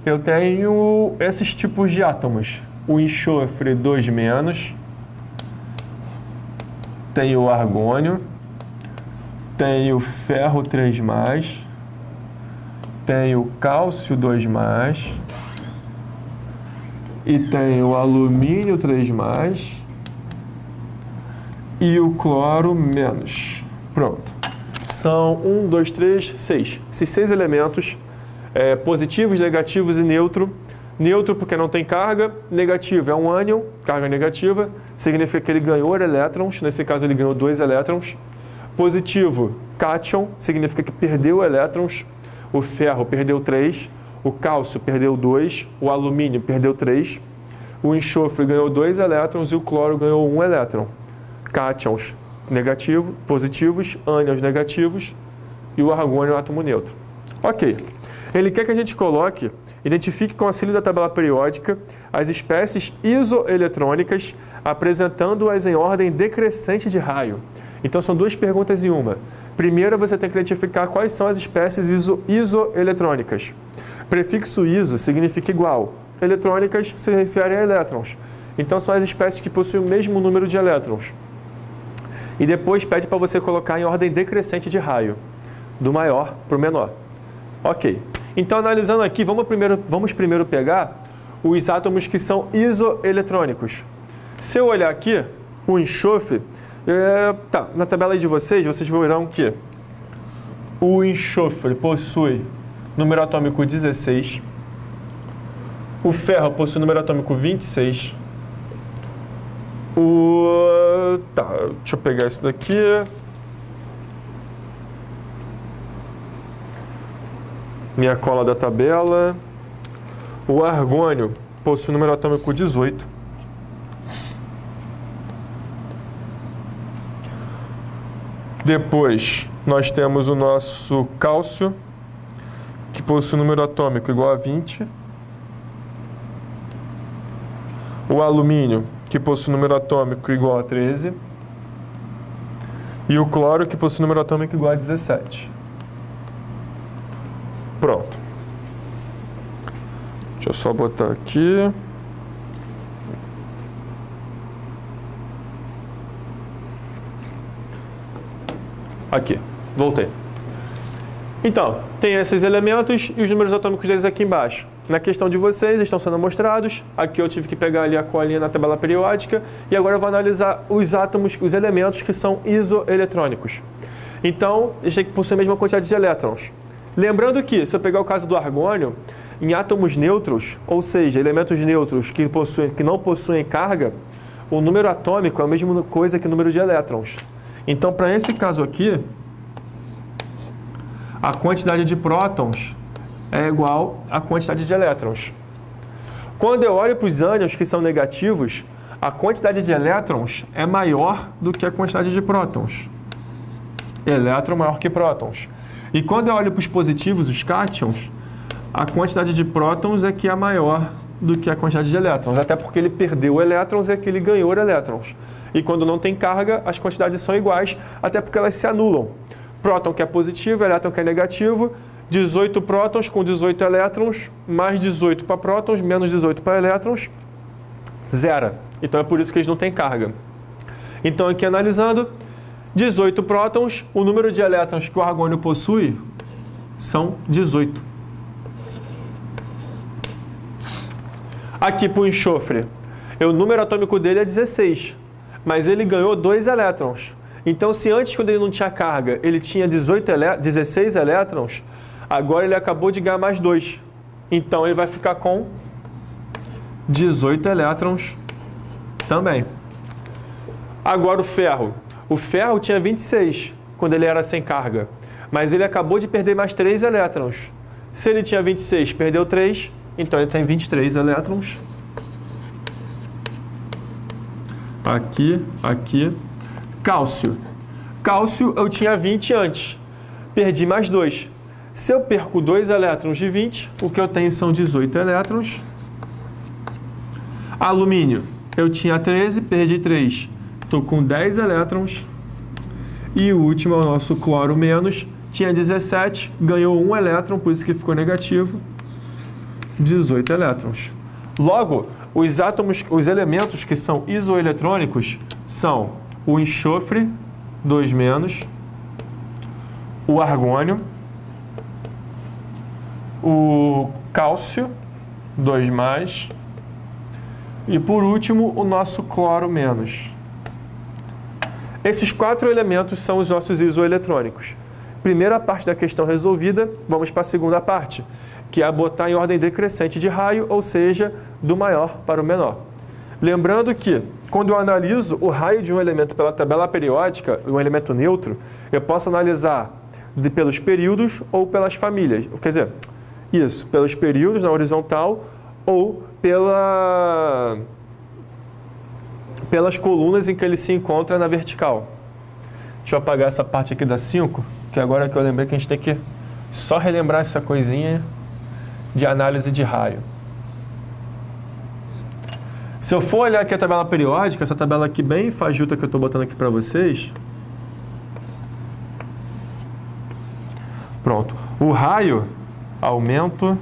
eu tenho esses tipos de átomos. O enxofre 2-, tenho o argônio, tenho o ferro 3+, tenho o cálcio 2+, e tenho o alumínio 3+, e o cloro menos. Pronto. São 1, 2, 3, 6. Esses 6 elementos, positivos, negativos e neutro. Neutro porque não tem carga, negativo é um ânion, carga negativa, significa que ele ganhou elétrons, nesse caso ele ganhou 2 elétrons. Positivo, cátion, significa que perdeu elétrons, o ferro perdeu 3, o cálcio perdeu 2, o alumínio perdeu 3, o enxofre ganhou 2 elétrons e o cloro ganhou 1 elétron. Cátions negativos, positivos, ânions negativos e o argônio átomo neutro. Ok. Ele quer que a gente coloque, identifique com o auxílio da tabela periódica as espécies isoeletrônicas, apresentando-as em ordem decrescente de raio. Então são duas perguntas em uma. Primeiro, você tem que identificar quais são as espécies isoeletrônicas. Prefixo iso significa igual. Eletrônicas se refere a elétrons. Então são as espécies que possuem o mesmo número de elétrons. E depois pede para você colocar em ordem decrescente de raio, do maior para o menor. Ok. Então, analisando aqui, vamos primeiro pegar os átomos que são isoeletrônicos. Se eu olhar aqui, o enxofre, na tabela aí de vocês verão que o enxofre possui número atômico 16, o ferro possui número atômico 26, deixa eu pegar isso daqui. Minha cola da tabela. O argônio possui número atômico 18. Depois, nós temos o nosso cálcio, que possui número atômico igual a 20. O alumínio, que possui número atômico igual a 13. E o cloro, que possui número atômico igual a 17. Pronto. Deixa eu só botar aqui. Aqui, voltei. Então, tem esses elementos e os números atômicos deles aqui embaixo. Na questão de vocês, estão sendo mostrados. Aqui eu tive que pegar ali a colinha na tabela periódica. E agora eu vou analisar os átomos, os elementos que são isoeletrônicos. Então, eles têm que possuir a mesma quantidade de elétrons. Lembrando que, se eu pegar o caso do argônio, em átomos neutros, ou seja, elementos neutros que não possuem carga, o número atômico é a mesma coisa que o número de elétrons. Então, para esse caso aqui, a quantidade de prótons é igual à quantidade de elétrons. Quando eu olho para os ânions que são negativos, a quantidade de elétrons é maior do que a quantidade de prótons. Elétron maior que prótons. E quando eu olho para os positivos, os cátions, a quantidade de prótons é que é maior do que a quantidade de elétrons, até porque ele perdeu elétrons e aqui ele ganhou elétrons. E quando não tem carga, as quantidades são iguais, até porque elas se anulam. Próton que é positivo, elétron que é negativo, 18 prótons com 18 elétrons, mais 18 para prótons, menos 18 para elétrons, zero. Então é por isso que eles não têm carga. Então aqui analisando, 18 prótons, o número de elétrons que o argônio possui são 18. Aqui para o enxofre, o número atômico dele é 16, mas ele ganhou 2 elétrons. Então, se antes, quando ele não tinha carga, ele tinha 16 elétrons, agora ele acabou de ganhar mais 2. Então, ele vai ficar com 18 elétrons também. Agora, o ferro. O ferro tinha 26 quando ele era sem carga, mas ele acabou de perder mais 3 elétrons. Se ele tinha 26, perdeu 3, então ele tem 23 elétrons. Aqui, aqui. Cálcio. Cálcio eu tinha 20 antes, perdi mais 2. Se eu perco 2 elétrons de 20, o que eu tenho são 18 elétrons. Alumínio, eu tinha 13, perdi 3, estou com 10 elétrons. E o último é o nosso cloro menos, tinha 17, ganhou 1 elétron, por isso que ficou negativo, 18 elétrons. Logo, os elementos que são isoeletrônicos são o enxofre, 2-, o argônio, o cálcio, 2+, e por último o nosso cloro menos. Esses 4 elementos são os nossos isoeletrônicos. Primeira parte da questão resolvida, vamos para a segunda parte, que é botar em ordem decrescente de raio, ou seja, do maior para o menor. Lembrando que, quando eu analiso o raio de um elemento pela tabela periódica, um elemento neutro, eu posso analisar pelos períodos ou pelas famílias. Quer dizer, isso, pelos períodos na horizontal ou pelas colunas em que ele se encontra na vertical. Deixa eu apagar essa parte aqui da 5, que agora que eu lembrei que a gente tem que só relembrar essa coisinha de análise de raio. Se eu for olhar aqui a tabela periódica, essa tabela aqui bem fajuta que eu estou botando aqui para vocês, Pronto. O raio, aumento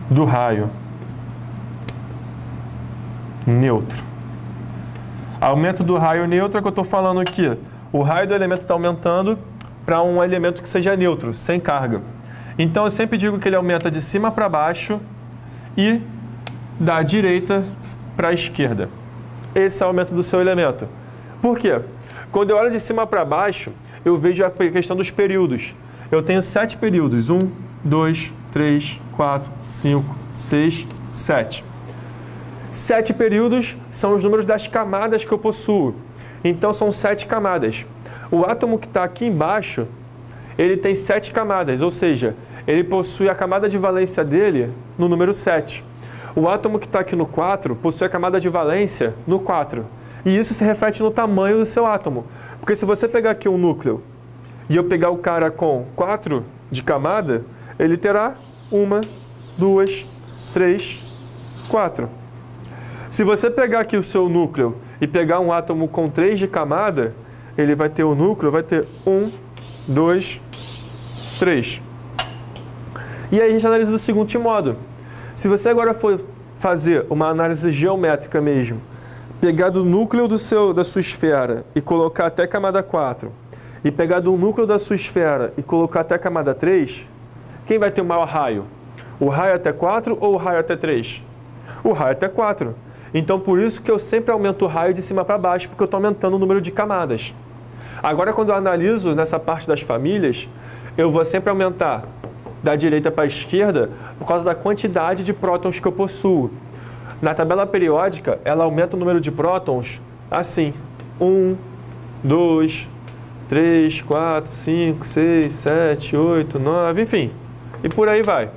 do raio neutro. Aumento do raio neutro é o que eu estou falando aqui. O raio do elemento está aumentando para um elemento que seja neutro, sem carga. Então, eu sempre digo que ele aumenta de cima para baixo e da direita para a esquerda. Esse é o aumento do seu elemento. Por quê? Quando eu olho de cima para baixo, eu vejo a questão dos períodos. Eu tenho 7 períodos. 1, 2, 3, 4, 5, 6, 7. 7 períodos são os números das camadas que eu possuo. Então, são 7 camadas. O átomo que está aqui embaixo, ele tem 7 camadas, ou seja, ele possui a camada de valência dele no número 7. O átomo que está aqui no 4 possui a camada de valência no 4. E isso se reflete no tamanho do seu átomo. Porque se você pegar aqui um núcleo e eu pegar o cara com 4 de camada, ele terá 1, 2, 3, 4. Se você pegar aqui o seu núcleo e pegar um átomo com 3 de camada, ele vai ter o núcleo, vai ter 1, 2, 3. E aí a gente analisa do seguinte modo. Se você agora for fazer uma análise geométrica mesmo, pegar do núcleo da sua esfera e colocar até camada 4, e pegar do núcleo da sua esfera e colocar até camada 3, quem vai ter o maior raio? O raio até 4 ou o raio até 3? O raio até 4. Então, por isso que eu sempre aumento o raio de cima para baixo, porque eu estou aumentando o número de camadas. Agora, quando eu analiso nessa parte das famílias, eu vou sempre aumentar da direita para a esquerda por causa da quantidade de prótons que eu possuo. Na tabela periódica, ela aumenta o número de prótons assim. 1, 2, 3, 4, 5, 6, 7, 8, 9, enfim. E por aí vai.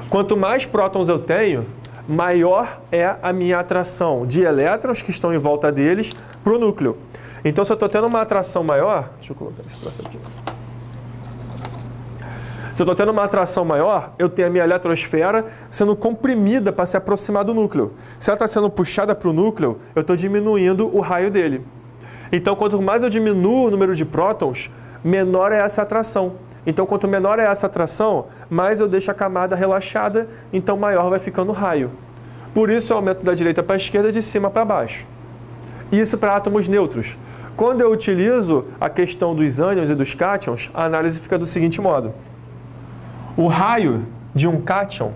Quanto mais prótons eu tenho, maior é a minha atração de elétrons que estão em volta deles para o núcleo. Então, se eu estou tendo uma atração maior... Deixa eu colocar esse troço aqui. Se eu estou tendo uma atração maior, eu tenho a minha eletrosfera sendo comprimida para se aproximar do núcleo. Se ela está sendo puxada para o núcleo, eu estou diminuindo o raio dele. Então, quanto mais eu diminuo o número de prótons, menor é essa atração. Então, quanto menor é essa atração, mais eu deixo a camada relaxada, então maior vai ficando o raio. Por isso, eu aumento da direita para a esquerda, de cima para baixo. Isso para átomos neutros. Quando eu utilizo a questão dos ânions e dos cátions, a análise fica do seguinte modo. O raio de um cátion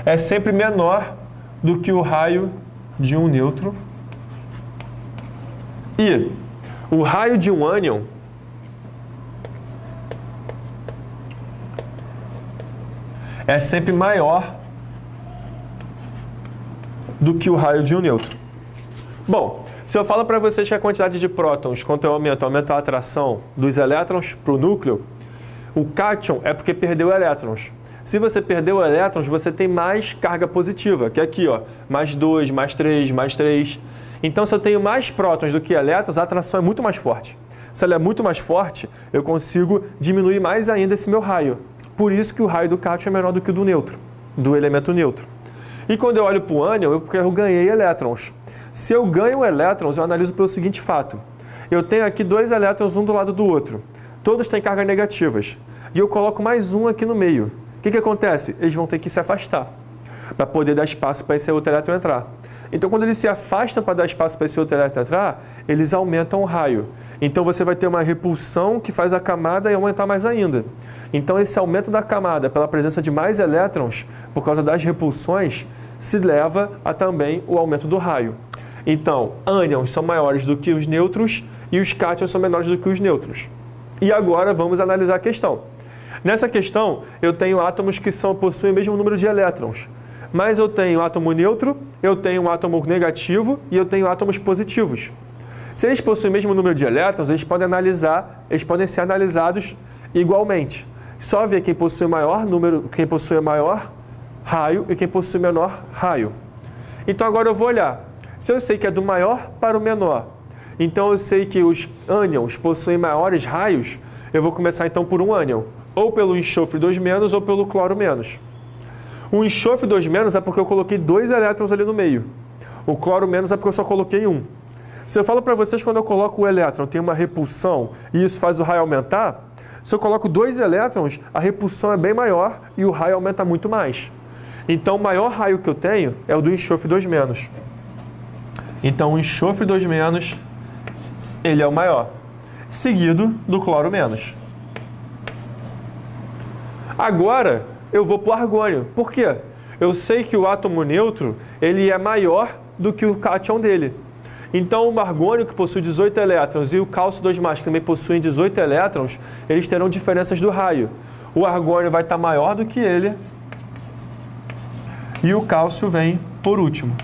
é sempre menor do que o raio de um nêutron. E o raio de um ânion é sempre maior do que o raio de um nêutron. Bom, se eu falo para vocês que a quantidade de prótons, quanto eu aumento a atração dos elétrons para o núcleo, o cátion é porque perdeu elétrons. Se você perdeu elétrons, você tem mais carga positiva, que é aqui, ó, mais 2, mais 3, mais 3. Então, se eu tenho mais prótons do que elétrons, a atração é muito mais forte. Se ela é muito mais forte, eu consigo diminuir mais ainda esse meu raio. Por isso que o raio do cátion é menor do que o do nêutron, do elemento nêutron. E quando eu olho para o ânion, eu ganhei elétrons. Se eu ganho elétrons, eu analiso pelo seguinte fato. Eu tenho aqui 2 elétrons um do lado do outro. Todos têm cargas negativas. E eu coloco mais um aqui no meio. O que acontece? Eles vão ter que se afastar para poder dar espaço para esse outro elétron entrar. Então, quando eles se afastam para dar espaço para esse outro elétron entrar, eles aumentam o raio. Então, você vai ter uma repulsão que faz a camada aumentar mais ainda. Então, esse aumento da camada pela presença de mais elétrons, por causa das repulsões, se leva a também o aumento do raio. Então, ânions são maiores do que os nêutrons e os cátions são menores do que os nêutrons. E agora vamos analisar a questão. Nessa questão, eu tenho átomos que possuem o mesmo número de elétrons. Mas eu tenho átomo neutro, eu tenho um átomo negativo e eu tenho átomos positivos. Se eles possuem o mesmo número de elétrons, eles podem ser analisados igualmente. Só ver quem possui maior número, quem possui maior raio e quem possui menor raio. Então agora eu vou olhar. Se eu sei que é do maior para o menor, então eu sei que os ânions possuem maiores raios, eu vou começar então por um ânion, ou pelo enxofre 2- ou pelo cloro-. O enxofre 2- é porque eu coloquei 2 elétrons ali no meio. O cloro menos é porque eu só coloquei um. Se eu falo para vocês, quando eu coloco o elétron, tem uma repulsão e isso faz o raio aumentar, se eu coloco 2 elétrons, a repulsão é bem maior e o raio aumenta muito mais. Então, o maior raio que eu tenho é o do enxofre 2-. Então, o enxofre 2-, ele é o maior, seguido do cloro menos. Agora, eu vou para o argônio. Por quê? Eu sei que o átomo neutro, ele é maior do que o cátion dele. Então, o argônio, que possui 18 elétrons, e o cálcio 2+, que também possui 18 elétrons, eles terão diferenças do raio. O argônio vai estar maior do que ele, e o cálcio vem por último,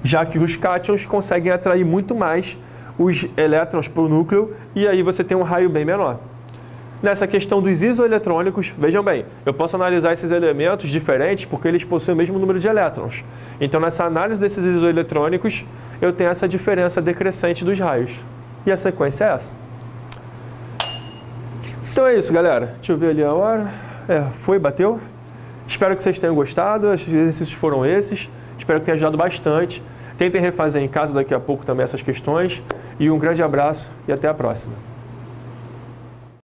já que os cátions conseguem atrair muito mais os elétrons para o núcleo, e aí você tem um raio bem menor. Nessa questão dos isoeletrônicos, vejam bem, eu posso analisar esses elementos diferentes porque eles possuem o mesmo número de elétrons. Então, nessa análise desses isoeletrônicos, eu tenho essa diferença decrescente dos raios. E a sequência é essa. Então é isso, galera. Deixa eu ver ali a hora. Bateu. Espero que vocês tenham gostado. Os exercícios foram esses. Espero que tenha ajudado bastante. Tentem refazer em casa daqui a pouco também essas questões. E um grande abraço e até a próxima.